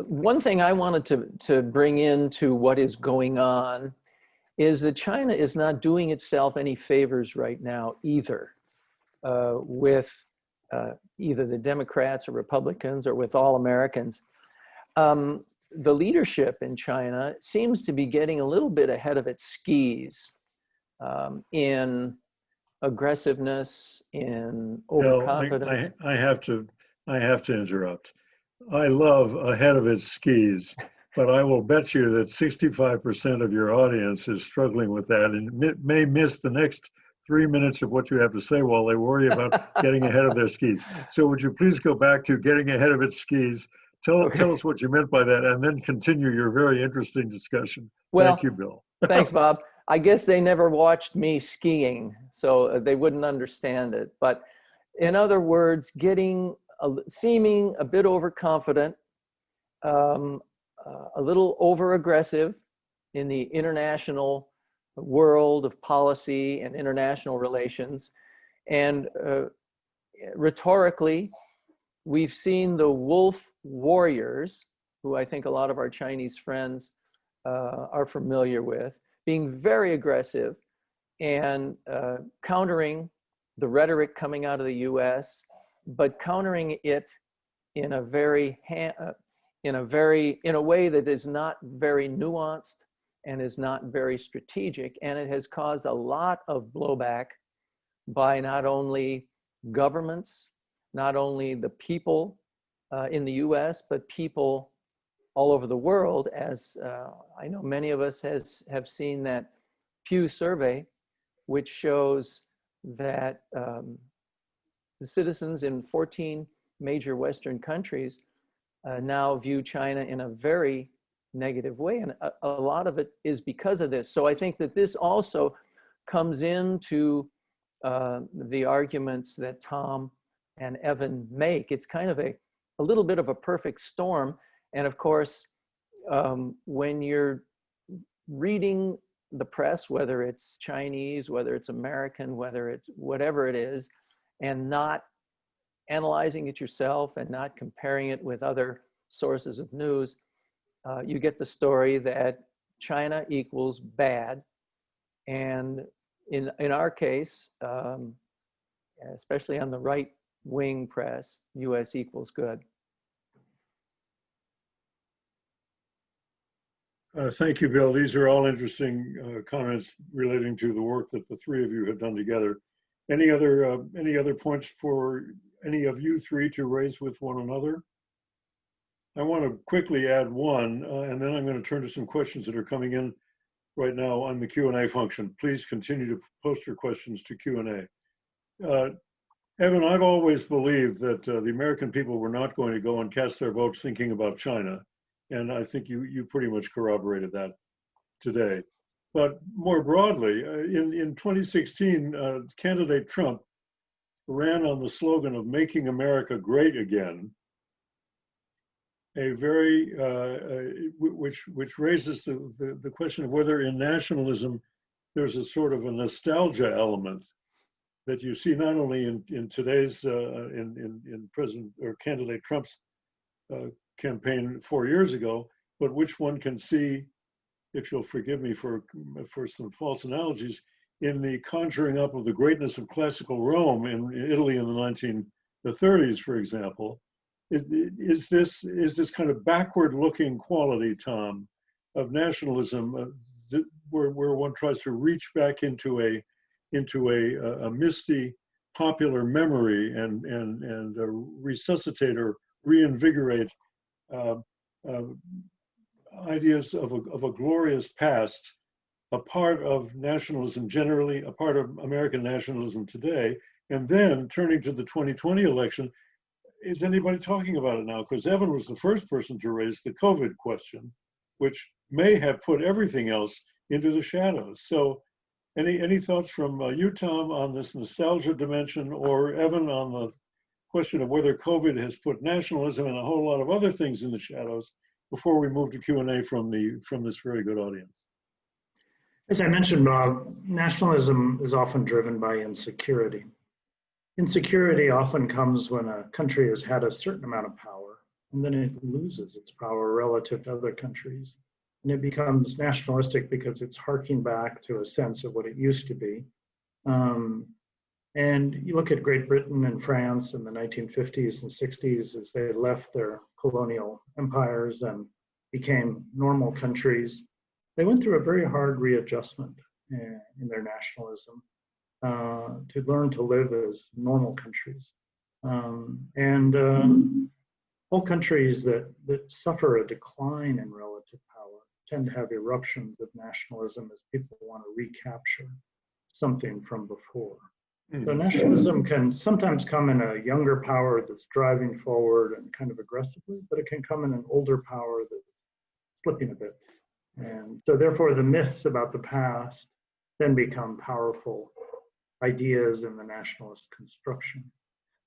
one thing I wanted to bring into what is going on is that China is not doing itself any favors right now either, with either the Democrats or Republicans or with all Americans. The leadership in China seems to be getting a little bit ahead of its skis in aggressiveness, in overconfidence. I have to interrupt. I love ahead of its skis, but I will bet you that 65% of your audience is struggling with that and may miss the next 3 minutes of what you have to say while they worry about getting ahead of their skis. So would you please go back to getting ahead of its skis? Tell us what you meant by that, and then continue your very interesting discussion. Well, thank you, Bill. Thanks, Bob. I guess they never watched me skiing, so they wouldn't understand it. But in other words, seeming a bit overconfident, a little over-aggressive in the international world of policy and international relations. And rhetorically, we've seen the wolf warriors, who I think a lot of our Chinese friends are familiar with, being very aggressive and countering the rhetoric coming out of the US, but countering it in a way that is not very nuanced and is not very strategic. And it has caused a lot of blowback by not only governments, not only the people in the US, but people all over the world, as I know many of us have seen that Pew survey, which shows that the citizens in 14 major Western countries now view China in a very negative way. And a lot of it is because of this. So I think that this also comes into the arguments that Tom and Evan make. It's kind of a little bit of a perfect storm. And of course, when you're reading the press, whether it's Chinese, whether it's American, whether it's whatever it is, and not analyzing it yourself and not comparing it with other sources of news, you get the story that China equals bad. And in our case, especially on the right wing press, US equals good. Thank you, Bill. These are all interesting comments relating to the work that the three of you have done together. Any other points for any of you three to raise with one another? I want to quickly add one, and then I'm going to turn to some questions that are coming in right now on the Q&A function. Please continue to post your questions to Q&A. Evan, I've always believed that the American people were not going to go and cast their votes thinking about China. And I think you pretty much corroborated that today. But more broadly, in 2016, candidate Trump ran on the slogan of making America great again, a very, which raises the question of whether in nationalism, there's a sort of a nostalgia element that you see not only in today's, in President or candidate Trump's campaign 4 years ago, but which one can see, if you'll forgive me for some false analogies, in the conjuring up of the greatness of classical Rome in Italy in the 30s, for example. Is this kind of backward-looking quality, Tom, of nationalism, where one tries to reach back into a misty popular memory and resuscitate or reinvigorate ideas of a glorious past, a part of nationalism generally, a part of American nationalism today, and then turning to the 2020 election, is anybody talking about it now? Because Evan was the first person to raise the COVID question, which may have put everything else into the shadows. So any thoughts from you, Tom, on this nostalgia dimension, or Evan on the question of whether COVID has put nationalism and a whole lot of other things in the shadows before we move to Q&A from this very good audience? As I mentioned, Bob, nationalism is often driven by insecurity. Insecurity often comes when a country has had a certain amount of power, and then it loses its power relative to other countries. And it becomes nationalistic because it's harking back to a sense of what it used to be. And you look at Great Britain and France in the 1950s and 60s as they left their colonial empires and became normal countries. They went through a very hard readjustment in their nationalism to learn to live as normal countries. All countries that suffer a decline in relative power tend to have eruptions of nationalism as people want to recapture something from before. So nationalism can sometimes come in a younger power that's driving forward and kind of aggressively, but it can come in an older power that's flipping a bit. And so therefore the myths about the past then become powerful ideas in the nationalist construction.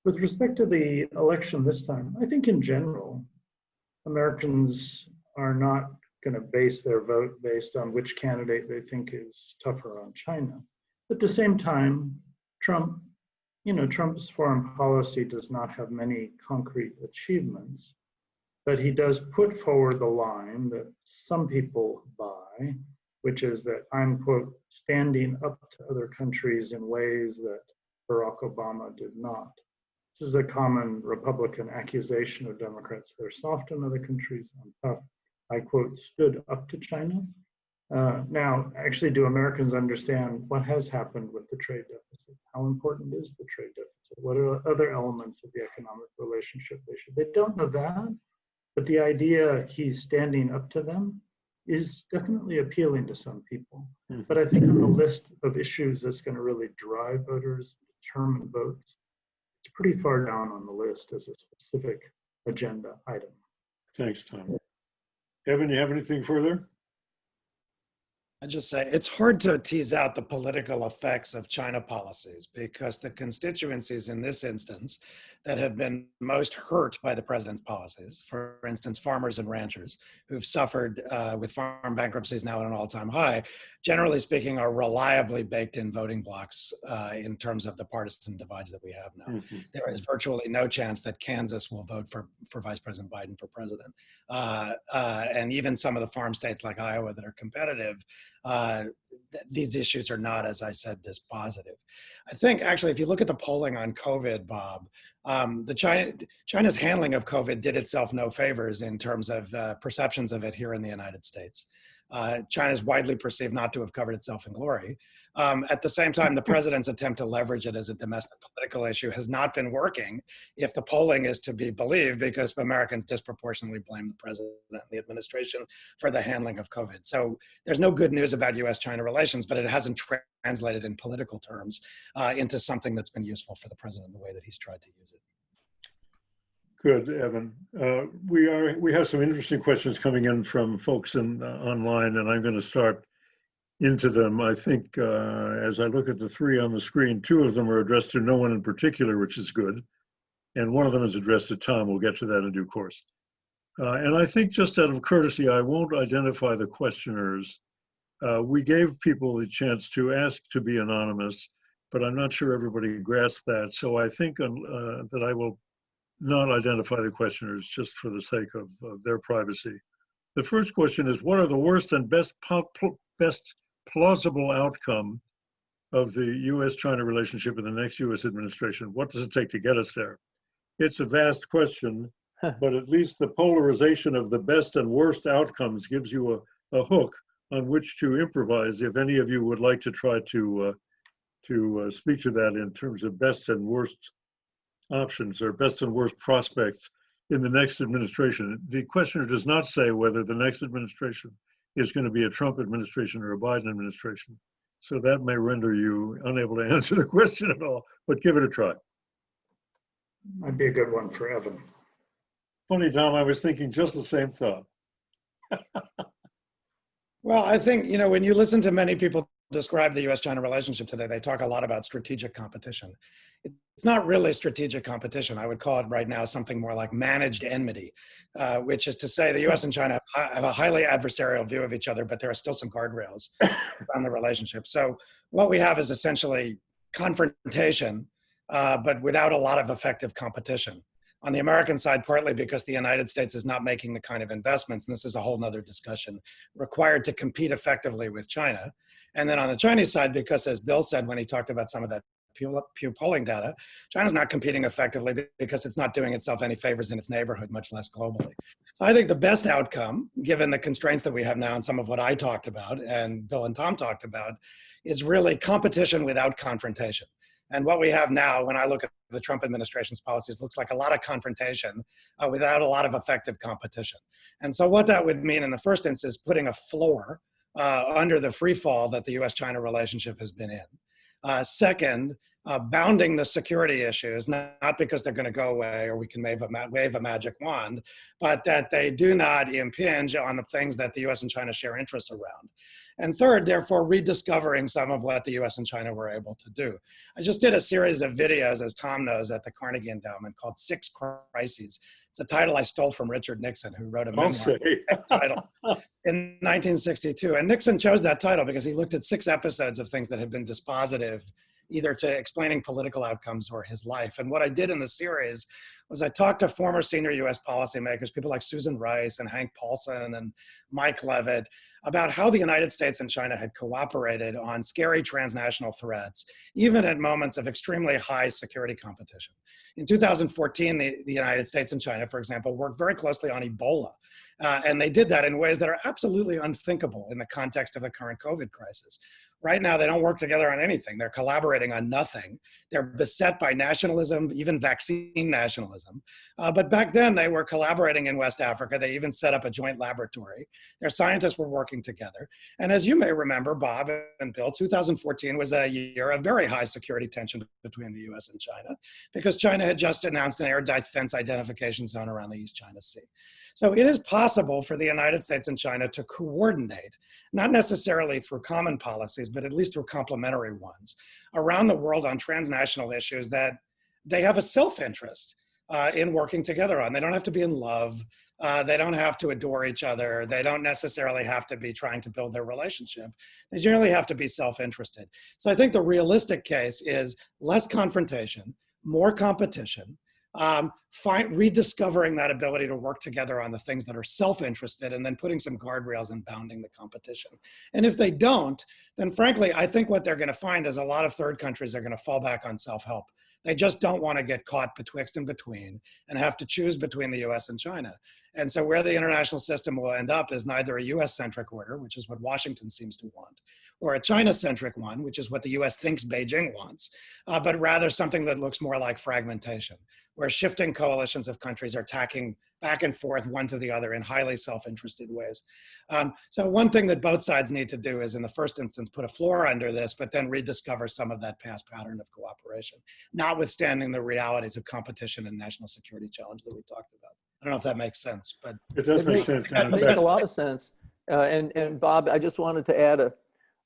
With respect to the election this time, I think in general, Americans are not going to base their vote based on which candidate they think is tougher on China. At the same time, Trump's foreign policy does not have many concrete achievements, but he does put forward the line that some people buy, which is that I'm, quote, standing up to other countries in ways that Barack Obama did not. This is a common Republican accusation of Democrats. They're soft in other countries, I'm tough. I, quote, stood up to China. Now, actually, do Americans understand what has happened with the trade deficit? How important is the trade deficit? What are other elements of the economic relationship they should? They don't know that, but the idea he's standing up to them is definitely appealing to some people. Mhm. But I think on the list of issues that's going to really drive voters, determine votes, it's pretty far down on the list as a specific agenda item. Thanks, Tom. Evan, you have anything further? I just say it's hard to tease out the political effects of China policies because the constituencies in this instance that have been most hurt by the president's policies, for instance, farmers and ranchers who've suffered with farm bankruptcies now at an all-time high, generally speaking, are reliably baked in voting blocks in terms of the partisan divides that we have now. There is virtually no chance that Kansas will vote for Vice President Biden for president. And even some of the farm states like Iowa that are competitive, these issues are not, as I said, dispositive. I think actually, if you look at the polling on COVID, Bob, China's handling of COVID did itself no favors in terms of perceptions of it here in the United States. China is widely perceived not to have covered itself in glory. At the same time, the president's attempt to leverage it as a domestic political issue has not been working, if the polling is to be believed, because Americans disproportionately blame the president and the administration for the handling of COVID. So there's no good news about US-China relations, but it hasn't translated in political terms into something that's been useful for the president in the way that he's tried to use it. Good, Evan. We have some interesting questions coming in from folks online, and I'm going to start into them. I think as I look at the three on the screen, two of them are addressed to no one in particular, which is good. And one of them is addressed to Tom. We'll get to that in due course. And I think just out of courtesy, I won't identify the questioners. We gave people the chance to ask to be anonymous, but I'm not sure everybody grasped that. So I think that I will not identify the questioners just for the sake of their privacy. The first question is, what are the worst and best plausible outcome of the US-China relationship in the next US administration? What does it take to get us there? It's a vast question, but at least the polarization of the best and worst outcomes gives you a hook on which to improvise, if any of you would like to try to speak to that in terms of best and worst options or best and worst prospects in the next administration. The questioner does not say whether the next administration is going to be a Trump administration or a Biden administration. So that may render you unable to answer the question at all, but give it a try. Might be a good one for Evan. Funny, Tom, I was thinking just the same thought. Well, I think, you know, when you listen to many people describe the US-China relationship today, they talk a lot about strategic competition. It's not really strategic competition. I would call it right now something more like managed enmity, which is to say the US and China have a highly adversarial view of each other, but there are still some guardrails on the relationship. So what we have is essentially confrontation, but without a lot of effective competition. On the American side, partly because the United States is not making the kind of investments, and this is a whole nother discussion, required to compete effectively with China. And then on the Chinese side, because as Bill said when he talked about some of that Pew polling data, China's not competing effectively because it's not doing itself any favors in its neighborhood, much less globally. So I think the best outcome, given the constraints that we have now and some of what I talked about and Bill and Tom talked about, is really competition without confrontation. And what we have now, when I look at the Trump administration's policies, looks like a lot of confrontation without a lot of effective competition. And so what that would mean in the first instance is putting a floor under the free fall that the US-China relationship has been in. Second, bounding the security issues, not because they're going to go away or we can wave a magic wand, but that they do not impinge on the things that the US and China share interests around. And third, therefore, rediscovering some of what the US and China were able to do. I just did a series of videos, as Tom knows, at the Carnegie Endowment called 6 Crises. It's a title I stole from Richard Nixon, who wrote a memoir title in 1962. And Nixon chose that title because he looked at 6 episodes of things that had been dispositive, either to explaining political outcomes or his life. And what I did in the series was I talked to former senior US policymakers, people like Susan Rice and Hank Paulson and Mike Levitt, about how the United States and China had cooperated on scary transnational threats, even at moments of extremely high security competition. In 2014, the United States and China, for example, worked very closely on Ebola. And they did that in ways that are absolutely unthinkable in the context of the current COVID crisis. Right now, they don't work together on anything. They're collaborating on nothing. They're beset by nationalism, even vaccine nationalism. nationalism. But back then they were collaborating in West Africa. They even set up a joint laboratory. Their scientists were working together. And as you may remember, Bob and Bill, 2014 was a year of very high security tension between the US and China, because China had just announced an air defense identification zone around the East China Sea. So it is possible for the United States and China to coordinate, not necessarily through common policies, but at least through complementary ones, around the world on transnational issues that they have a self-interest in working together on. They don't have to be in love. They don't have to adore each other. They don't necessarily have to be trying to build their relationship. They generally have to be self-interested. So I think the realistic case is less confrontation, more competition, rediscovering that ability to work together on the things that are self-interested, and then putting some guardrails and bounding the competition. And if they don't, then frankly, I think what they're going to find is a lot of third countries are going to fall back on self-help. They just don't want to get caught betwixt and between and have to choose between the US and China. And so where the international system will end up is neither a US-centric order, which is what Washington seems to want, or a China-centric one, which is what the US thinks Beijing wants, but rather something that looks more like fragmentation, where shifting coalitions of countries are tacking back and forth one to the other in highly self-interested ways. So one thing that both sides need to do is, in the first instance, put a floor under this, but then rediscover some of that past pattern of cooperation, notwithstanding the realities of competition and national security challenge that we talked about. I don't know if that makes sense, but it does make sense. It makes a lot of sense. And Bob, I just wanted to add a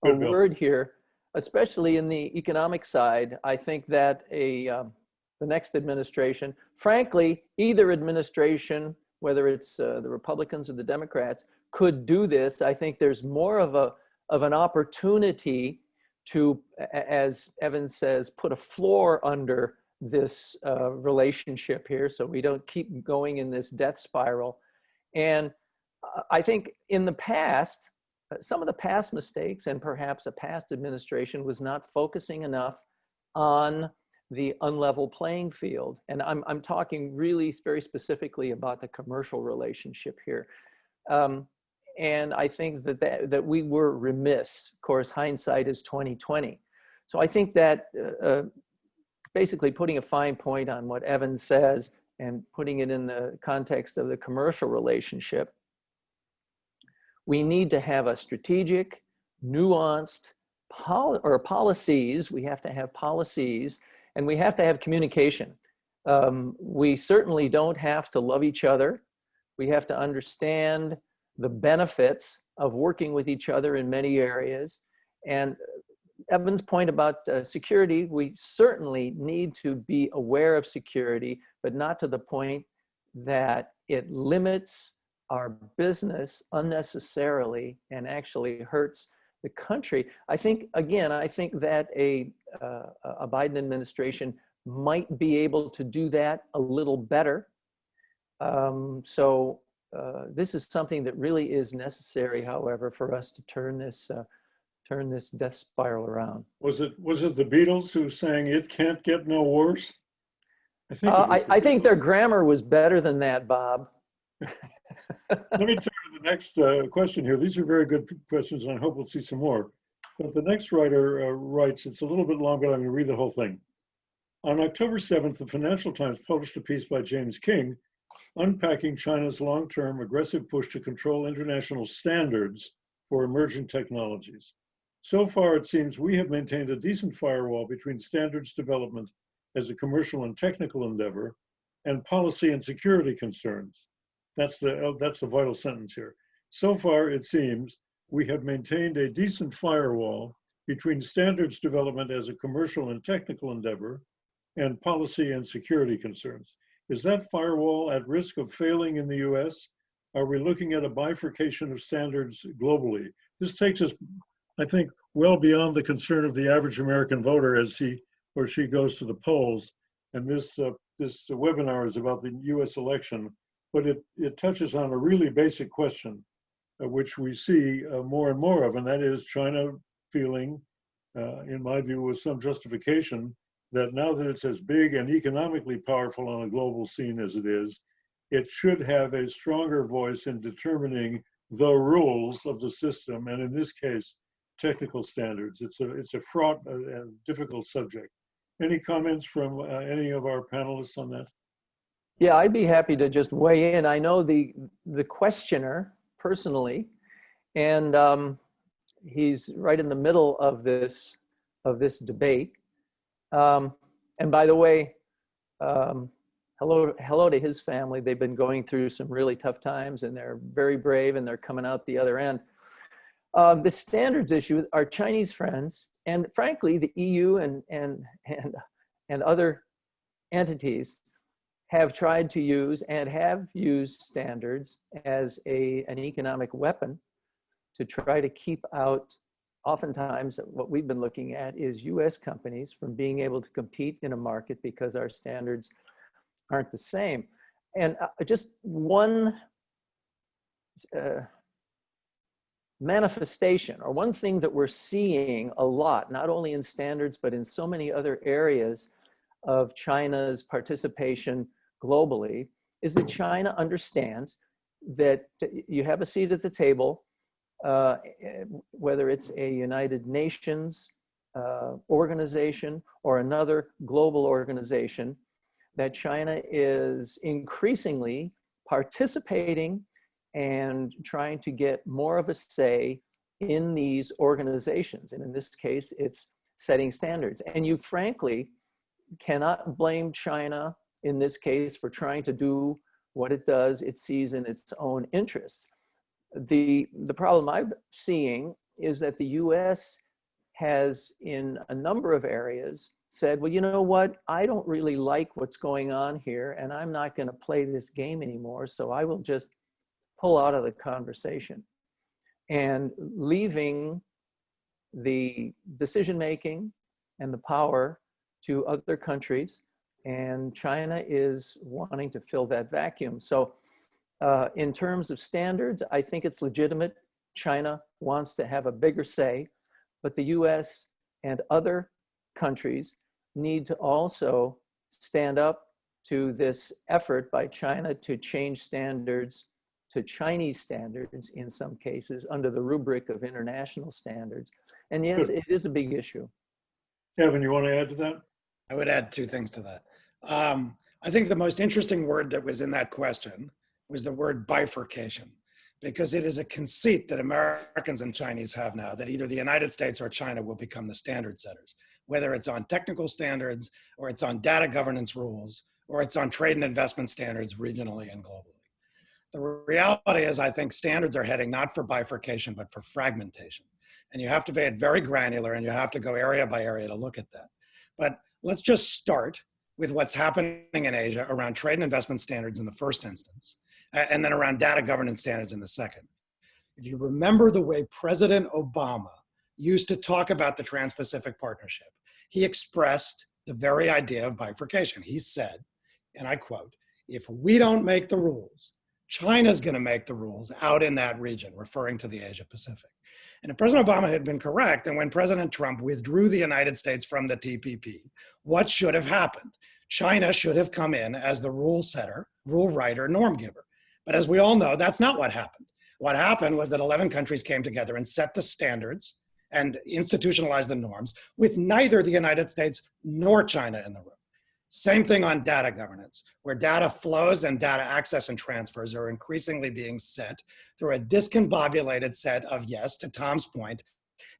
word here, especially in the economic side. I think that the next administration, frankly, either administration, whether it's the Republicans or the Democrats, could do this. I think there's more of an opportunity to, as Evan says, put a floor under this relationship here, so we don't keep going in this death spiral. And I think in the past, some of the past mistakes, and perhaps a past administration was not focusing enough on the unlevel playing field. And I'm talking really very specifically about the commercial relationship here. And I think that we were remiss. Of course, hindsight is 20/20. So I think that basically putting a fine point on what Evan says and putting it in the context of the commercial relationship, we need to have a strategic, nuanced policies. We have to have policies, and we have to have communication. We certainly don't have to love each other. We have to understand the benefits of working with each other in many areas. And Evan's point about security, we certainly need to be aware of security, but not to the point that it limits our business unnecessarily and actually hurts the country. I think, again, I think that a Biden administration might be able to do that a little better. This is something that really is necessary, however, for us to turn this death spiral around. Was it the Beatles who sang "It Can't Get No Worse"? I think their grammar was better than that, Bob. Let me turn to the next question here. These are very good questions, and I hope we'll see some more. But the next writer writes, it's a little bit long, but I'm going to read the whole thing. On October 7th, the Financial Times published a piece by James King unpacking China's long-term aggressive push to control international standards for emerging technologies. So far, it seems we have maintained a decent firewall between standards development as a commercial and technical endeavor and policy and security concerns. That's the vital sentence here. So far, it seems we have maintained a decent firewall between standards development as a commercial and technical endeavor and policy and security concerns. Is that firewall at risk of failing in the US? Are we looking at a bifurcation of standards globally? This takes us, I think, well beyond the concern of the average American voter as he or she goes to the polls. And this webinar is about the US election, but it touches on a really basic question, which we see more and more of, and that is China feeling, in my view, with some justification, that now that it's as big and economically powerful on a global scene as it is, it should have a stronger voice in determining the rules of the system, and in this case, technical standards. It's a fraught and difficult subject. Any comments from any of our panelists on that? Yeah, I'd be happy to just weigh in. I know the questioner personally, and he's right in the middle of this debate. And by the way, hello to his family. They've been going through some really tough times, and they're very brave, and they're coming out the other end. The standards issue, our Chinese friends, and frankly, the EU and other entities have tried to use and have used standards as an economic weapon to try to keep out, oftentimes what we've been looking at is US companies from being able to compete in a market because our standards aren't the same. And just one manifestation, or one thing that we're seeing a lot, not only in standards, but in so many other areas of China's participation globally, is that China understands that you have a seat at the table, whether it's a United Nations organization or another global organization, that China is increasingly participating and trying to get more of a say in these organizations. And in this case, it's setting standards. And you frankly cannot blame China in this case for trying to do what it does. It sees in its own interests. The problem I'm seeing is that the US has, in a number of areas, said, well, you know what? I don't really like what's going on here, and I'm not going to play this game anymore, so I will just pull out of the conversation, and leaving the decision-making and the power to other countries, and China is wanting to fill that vacuum. So in terms of standards, I think it's legitimate. China wants to have a bigger say, but the US and other countries need to also stand up to this effort by China to change standards to Chinese standards in some cases under the rubric of international standards. And yes, it is a big issue. Evan, you want to add to that? I would add two things to that. I think the most interesting word that was in that question was the word bifurcation, because it is a conceit that Americans and Chinese have now that either the United States or China will become the standard setters, whether it's on technical standards or it's on data governance rules or it's on trade and investment standards regionally and globally. The reality is, I think standards are heading not for bifurcation, but for fragmentation. And you have to be very granular, and you have to go area by area to look at that. But let's just start with what's happening in Asia around trade and investment standards in the first instance, and then around data governance standards in the second. If you remember the way President Obama used to talk about the Trans-Pacific Partnership, he expressed the very idea of bifurcation. He said, and I quote, "If we don't make the rules, China's going to make the rules out in that region," referring to the Asia Pacific. And if President Obama had been correct, and when President Trump withdrew the United States from the TPP, what should have happened? China should have come in as the rule setter, rule writer, norm giver. But as we all know, that's not what happened. What happened was that 11 countries came together and set the standards and institutionalized the norms with neither the United States nor China in the room. Same thing on data governance, where data flows and data access and transfers are increasingly being set through a discombobulated set of, yes, to Tom's point,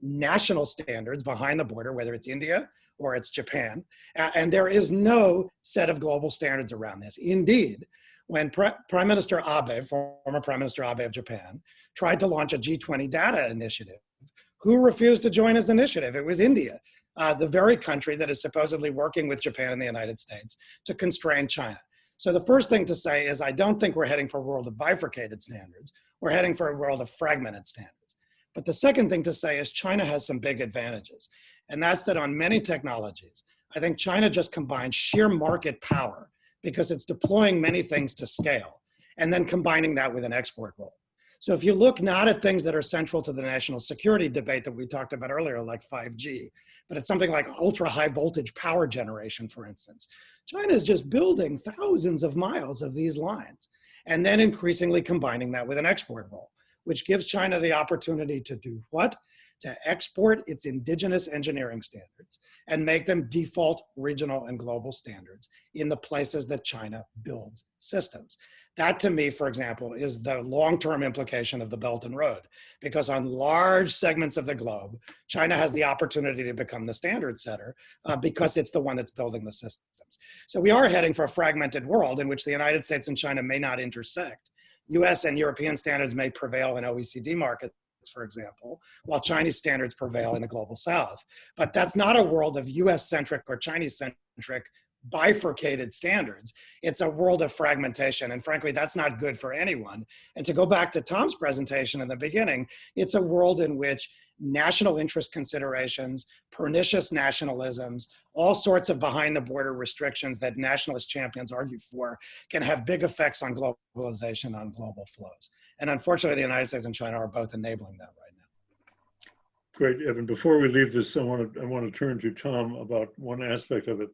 national standards behind the border, whether it's India or it's Japan. And there is no set of global standards around this. Indeed, when Prime Minister Abe, former Prime Minister Abe of Japan, tried to launch a G20 data initiative, who refused to join his initiative? It was India, the very country that is supposedly working with Japan and the United States to constrain China. So the first thing to say is I don't think we're heading for a world of bifurcated standards. We're heading for a world of fragmented standards. But the second thing to say is China has some big advantages. And that's that on many technologies, I think China just combines sheer market power because it's deploying many things to scale and then combining that with an export role. So if you look not at things that are central to the national security debate that we talked about earlier, like 5G, but it's something like ultra high voltage power generation, for instance, China is just building thousands of miles of these lines and then increasingly combining that with an export role, which gives China the opportunity to do what? to export its indigenous engineering standards and make them default regional and global standards in the places that China builds systems. That, to me, for example, is the long-term implication of the Belt and Road, because on large segments of the globe, China has the opportunity to become the standard setter because it's the one that's building the systems. So we are heading for a fragmented world in which the United States and China may not intersect. US and European standards may prevail in OECD markets, for example, while Chinese standards prevail in the global South. But that's not a world of US-centric or Chinese-centric bifurcated standards. It's a world of fragmentation. And frankly, that's not good for anyone. And to go back to Tom's presentation in the beginning, it's a world in which national interest considerations, pernicious nationalisms, all sorts of behind the border restrictions that nationalist champions argue for can have big effects on globalization, on global flows. And unfortunately, the United States and China are both enabling that right now. Great, Evan. Before we leave this, I want to turn to Tom about one aspect of it.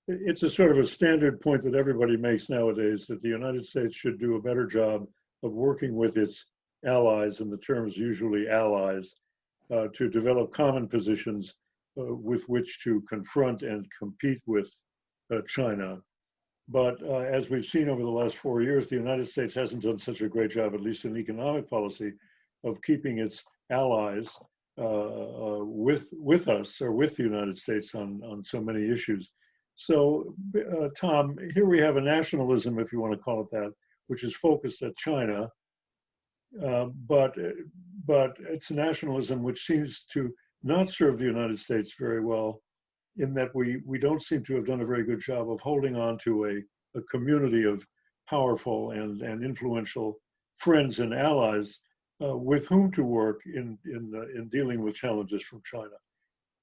It's a sort of a standard point that everybody makes nowadays, that the United States should do a better job of working with its allies, and the terms usually allies, to develop common positions with which to confront and compete with China. But as we've seen over the last 4 years, the United States hasn't done such a great job, at least in economic policy, of keeping its allies with us, or with the United States on so many issues. So, Tom, here we have a nationalism, if you want to call it that, which is focused at China, but it's a nationalism which seems to not serve the United States very well, in that we don't seem to have done a very good job of holding on to a community of powerful and influential friends and allies with whom to work in dealing with challenges from China.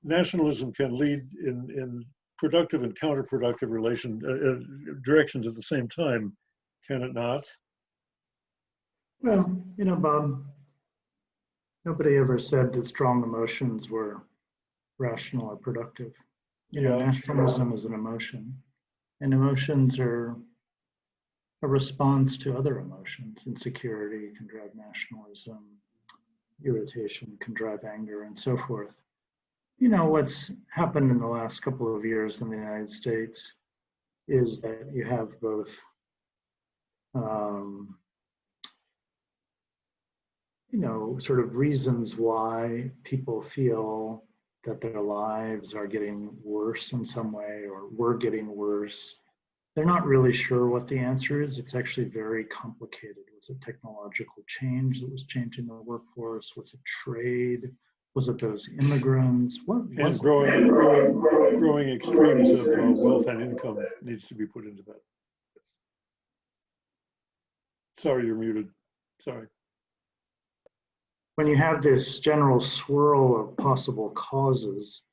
Nationalism can lead in productive and counterproductive directions at the same time, can it not? Well, you know, Bob, nobody ever said that strong emotions were rational or productive. You know, nationalism is an emotion, and emotions are a response to other emotions. Insecurity can drive nationalism, irritation can drive anger, and so forth. You know, what's happened in the last couple of years in the United States is that you have both you know, sort of reasons why people feel that their lives are getting worse in some way, or were getting worse. They're not really sure what the answer is. It's actually very complicated. Was it technological change that was changing the workforce? Was it trade? Was it those immigrants? What was growing extremes of wealth and income needs to be put into that. Sorry, you're muted. Sorry. When you have this general swirl of possible causes,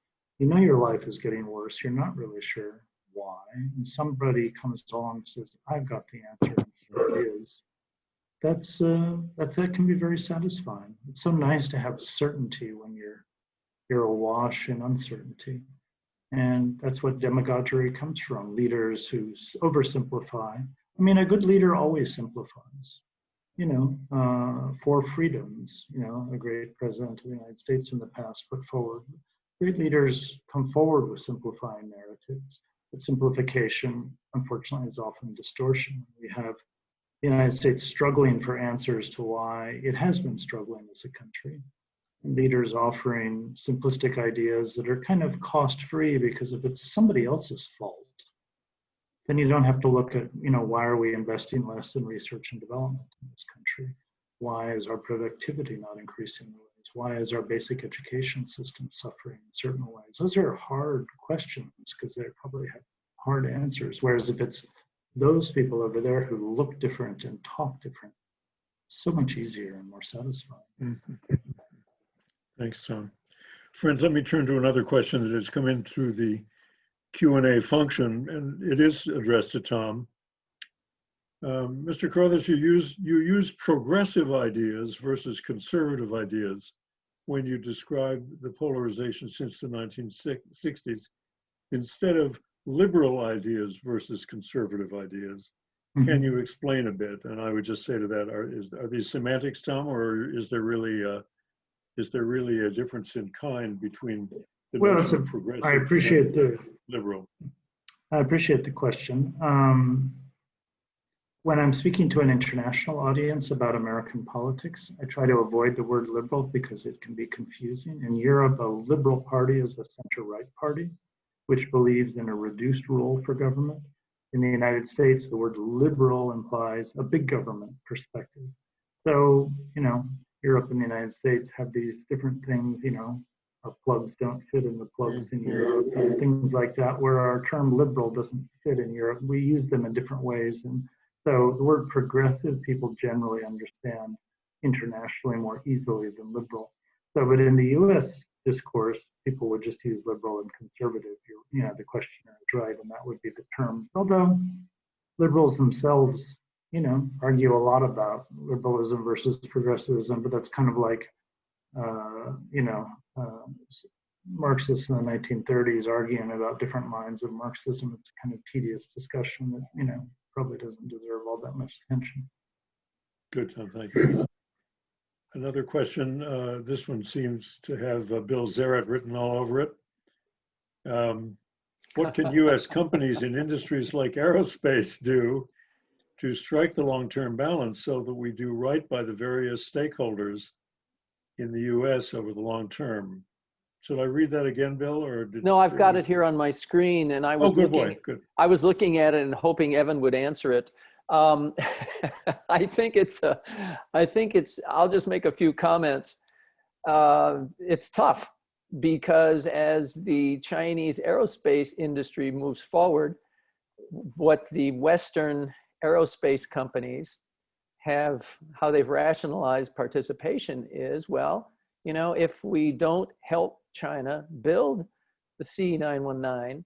you know your life is getting worse. You're not really sure why. And somebody comes along and says, I've got the answer, and here it is. That can be very satisfying. It's so nice to have certainty when you're awash in uncertainty. And that's what demagoguery comes from, leaders who oversimplify. I mean, a good leader always simplifies. You know, four freedoms, you know, a great president of the United States in the past put forward. Great leaders come forward with simplifying narratives. But simplification, unfortunately, is often distortion. We have the United States struggling for answers to why it has been struggling as a country. And leaders offering simplistic ideas that are kind of cost-free, because if it's somebody else's fault, then you don't have to look at, you know, why are we investing less in research and development in this country? Why is our productivity not increasing? Why is our basic education system suffering in certain ways? Those are hard questions because they probably have hard answers. Whereas if it's those people over there who look different and talk different, so much easier and more satisfying. Mm-hmm. Thanks, Tom. Friends, let me turn to another question that has come in through the Q&A function, and it is addressed to Tom. Mr. Carothers, you use progressive ideas versus conservative ideas when you describe the polarization since the 1960s, instead of liberal ideas versus conservative ideas. Mm-hmm. Can you explain a bit? And I would just say to that, are these semantics, Tom, or is there really is there really a difference in kind between the Well, notion of progressive I appreciate and liberal? I appreciate the question. When I'm speaking to an international audience about American politics, I try to avoid the word liberal because it can be confusing. In Europe, a liberal party is a center-right party, which believes in a reduced role for government. In the United States, the word liberal implies a big government perspective. So, Europe and the United States have these different things, our plugs don't fit in the plugs in Europe, and things like that, where our term liberal doesn't fit in Europe. We use them in different ways. And so the word progressive, people generally understand internationally more easily than liberal. So, but in the US discourse, people would just use liberal and conservative. The questioner is right, and that would be the term. Although liberals themselves, argue a lot about liberalism versus progressivism, but that's kind of like, Marxists in the 1930s arguing about different lines of Marxism. It's a kind of tedious discussion that, probably doesn't deserve all that much attention. Good, Tom, thank you. Another question, this one seems to have Bill Zarit written all over it. What can US companies in industries like aerospace do to strike the long-term balance so that we do right by the various stakeholders in the US over the long term? Should I read that again, Bill, or No, I've got it here on my screen, and I was I was looking at it and hoping Evan would answer it. I think it's I'll just make a few comments. It's tough because as the Chinese aerospace industry moves forward, what the Western aerospace companies how they've rationalized participation is, well, if we don't help China build the C919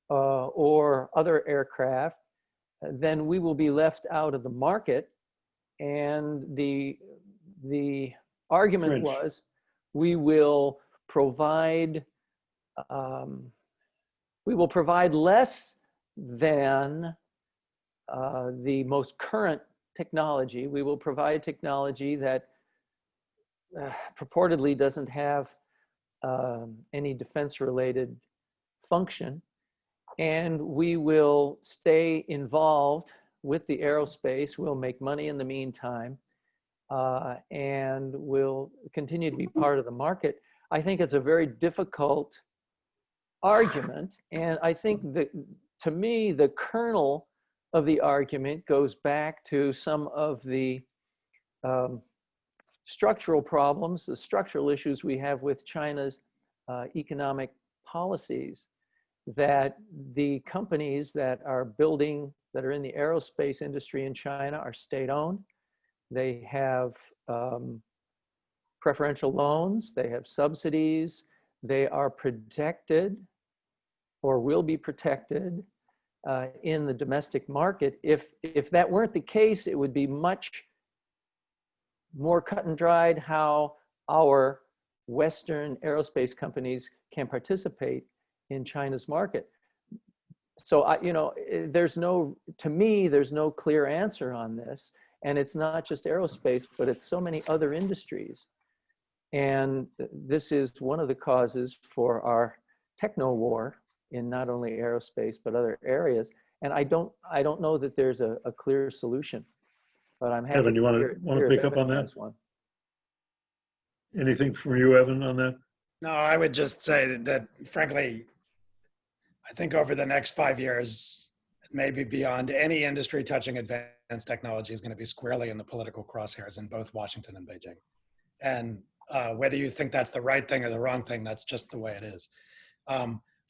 or other aircraft, then we will be left out of the market. And the argument was, we will provide less than the most current technology. We will provide technology that purportedly doesn't have any defense-related function, and we will stay involved with the aerospace. We'll make money in the meantime, and we'll continue to be part of the market. I think it's a very difficult argument, and I think that, to me, the kernel of the argument goes back to some of the structural problems, the structural issues we have with China's economic policies, that the companies that are in the aerospace industry in China are state-owned. They have preferential loans, they have subsidies, they are protected or will be protected in the domestic market. If that weren't the case, it would be much more cut and dried how our Western aerospace companies can participate in China's market. So, to me, there's no clear answer on this. And it's not just aerospace, but it's so many other industries. And this is one of the causes for our techno war in not only aerospace, but other areas. And I don't know that there's a clear solution. But I'm happy. Evan, you want to pick up on that? Anything from you, Evan, on that? No, I would just say that frankly, I think over the next 5 years, maybe beyond, any industry touching advanced technology is going to be squarely in the political crosshairs in both Washington and Beijing. And whether you think that's the right thing or the wrong thing, that's just the way it is.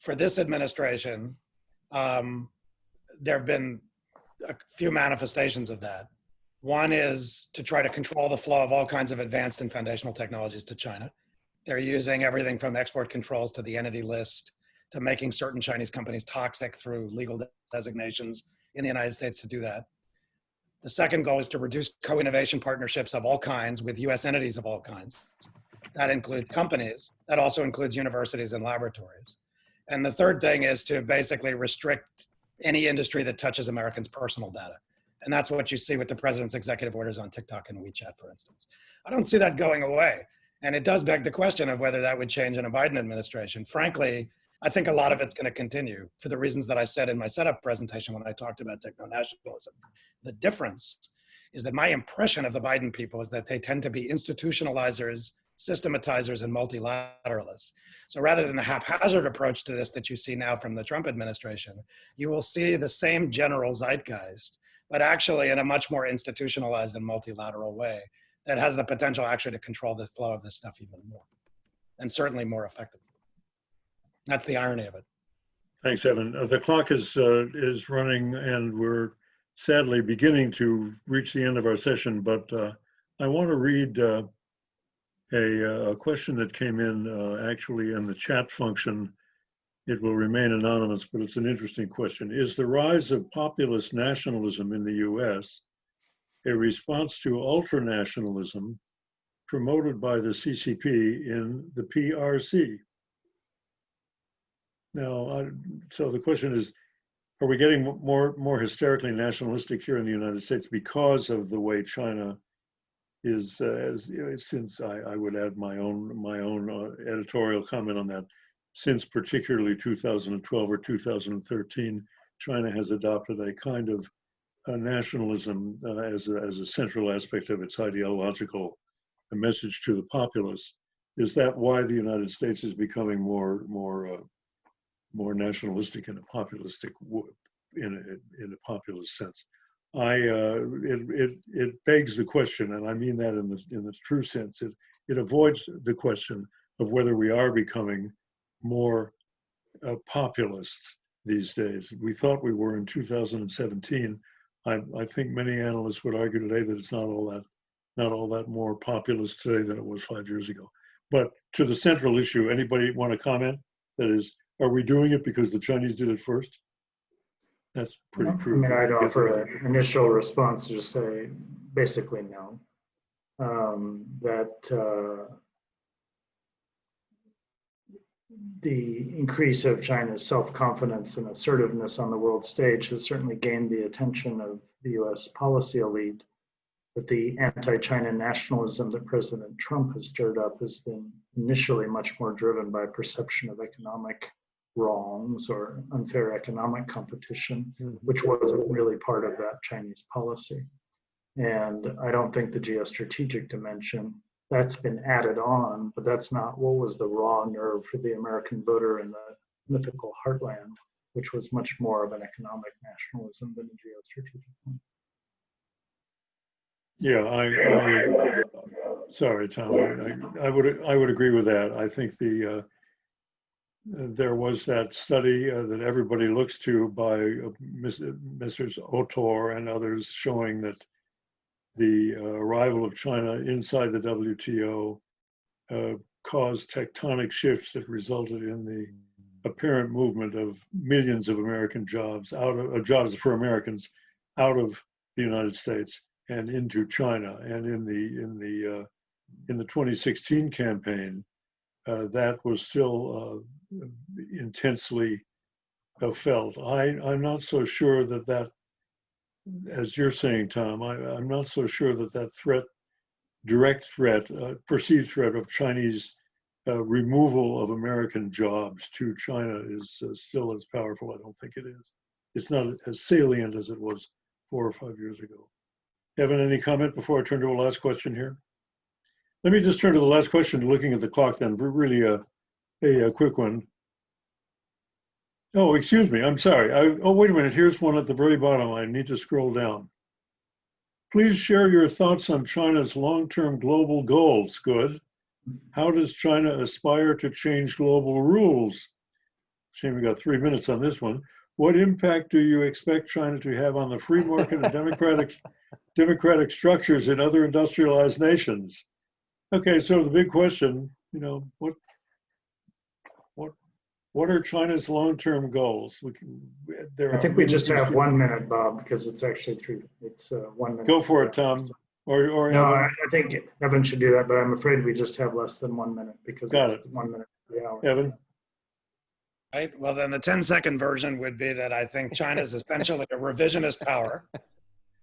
For this administration, there have been a few manifestations of that. One is to try to control the flow of all kinds of advanced and foundational technologies to China. They're using everything from export controls to the entity list to making certain Chinese companies toxic through legal designations in the United States to do that. The second goal is to reduce co-innovation partnerships of all kinds with US entities of all kinds. That includes companies. That also includes universities and laboratories. And the third thing is to basically restrict any industry that touches Americans' personal data. And that's what you see with the president's executive orders on TikTok and WeChat, for instance. I don't see that going away. And it does beg the question of whether that would change in a Biden administration. Frankly, I think a lot of it's going to continue for the reasons that I said in my setup presentation when I talked about techno-nationalism. The difference is that my impression of the Biden people is that they tend to be institutionalizers, systematizers, and multilateralists. So rather than the haphazard approach to this that you see now from the Trump administration, you will see the same general zeitgeist, but actually in a much more institutionalized and multilateral way that has the potential actually to control the flow of this stuff even more, and certainly more effectively. That's the irony of it. Thanks, Evan. The clock is running, and we're sadly beginning to reach the end of our session, but I want to read a question that came in actually in the chat function. It will remain anonymous, but it's an interesting question. Is the rise of populist nationalism in the US a response to ultranationalism promoted by the CCP in the PRC? Now, so the question is, are we getting more hysterically nationalistic here in the United States because of the way China is, since I would add my own editorial comment on that, since particularly 2012 or 2013, China has adopted a kind of nationalism as a central aspect of its ideological message to the populace. Is that why the United States is becoming more nationalistic in a populistic in a populist sense? It begs the question, and I mean that in the true sense. It avoids the question of whether we are becoming more populist these days. We thought we were in 2017. I think many analysts would argue today that it's not all that more populist today than it was 5 years ago. But to the central issue, anybody want to comment? That is, are we doing it because the Chinese did it first? That's pretty crude. I mean, I'd offer an initial response to just say, basically no. The increase of China's self-confidence and assertiveness on the world stage has certainly gained the attention of the US policy elite, but the anti-China nationalism that President Trump has stirred up has been initially much more driven by perception of economic wrongs or unfair economic competition, which wasn't really part of that Chinese policy. And I don't think the geostrategic dimension, that's been added on, but that's not what was the raw nerve for the American voter in the mythical heartland, which was much more of an economic nationalism than a geostrategic one. Yeah, sorry, Tom. I would agree with that. I think there was that study that everybody looks to by Messrs. Otor and others showing that the arrival of China inside the WTO caused tectonic shifts that resulted in the apparent movement of millions of American jobs jobs for Americans out of the United States and into China. And in the 2016 campaign, that was still intensely felt. I'm not so sure that, as you're saying, Tom, I'm not so sure that direct threat, perceived threat of Chinese removal of American jobs to China is still as powerful. I don't think it is. It's not as salient as it was 4 or 5 years ago. Evan, any comment before I turn to a last question here? Let me just turn to the last question, looking at the clock then, really a quick one. Oh, excuse me, I'm sorry. Oh, wait a minute, here's one at the very bottom. I need to scroll down. Please share your thoughts on China's long-term global goals. Good. How does China aspire to change global rules? Shame we got 3 minutes on this one. What impact do you expect China to have on the free market and democratic structures in other industrialized nations? Okay, so the big question, what are China's long-term goals? I think we just have 1 minute, Bob, because it's actually 1 minute. Go for it, Tom. Or no, I think Evan should do that, but I'm afraid we just have less than 1 minute because it's 1 minute per hour. Evan? Right. Well, then the 10-second version would be that I think China is essentially a revisionist power.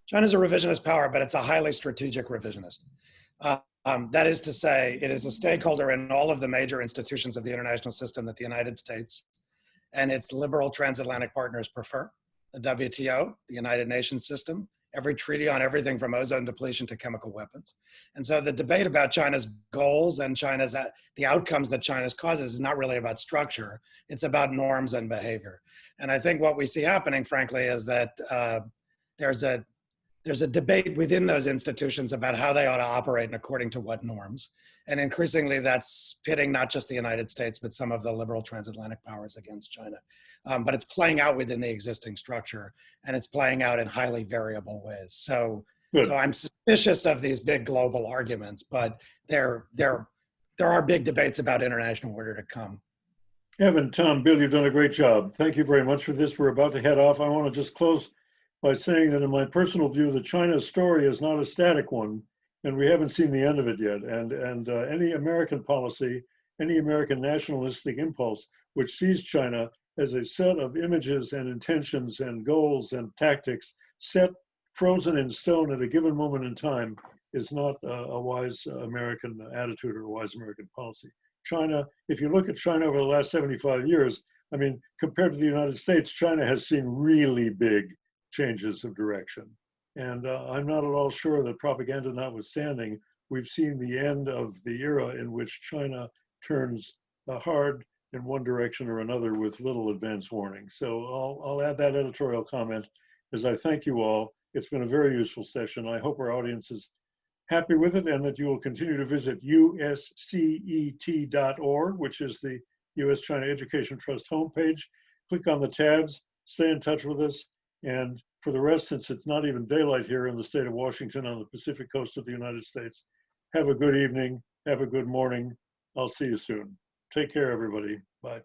China's a revisionist power, but it's a highly strategic revisionist. That is to say, it is a stakeholder in all of the major institutions of the international system that the United States and its liberal transatlantic partners prefer. The WTO, the United Nations system, every treaty on everything from ozone depletion to chemical weapons. And so the debate about China's goals and the outcomes that China's causes is not really about structure, it's about norms and behavior. And I think what we see happening, frankly, is that there's a debate within those institutions about how they ought to operate and according to what norms. And increasingly that's pitting not just the United States, but some of the liberal transatlantic powers against China. But it's playing out within the existing structure, and it's playing out in highly variable ways. So I'm suspicious of these big global arguments, but there are big debates about international order to come. Evan, Tom, Bill, you've done a great job. Thank you very much for this. We're about to head off. I want to just close by saying that in my personal view, the China story is not a static one, and we haven't seen the end of it yet. And any American policy, any American nationalistic impulse, which sees China as a set of images and intentions and goals and tactics set frozen in stone at a given moment in time, is not a wise American attitude or a wise American policy. China, if you look at China over the last 75 years, I mean, compared to the United States, China has seen really big changes of direction. And I'm not at all sure that, propaganda notwithstanding, we've seen the end of the era in which China turns hard in one direction or another with little advance warning. So I'll add that editorial comment as I thank you all. It's been a very useful session. I hope our audience is happy with it and that you will continue to visit uscet.org, which is the U.S.-China Education Trust homepage. Click on the tabs, stay in touch with us. And for the rest, since it's not even daylight here in the state of Washington on the Pacific coast of the United States, have a good evening, have a good morning. I'll see you soon. Take care, everybody. Bye.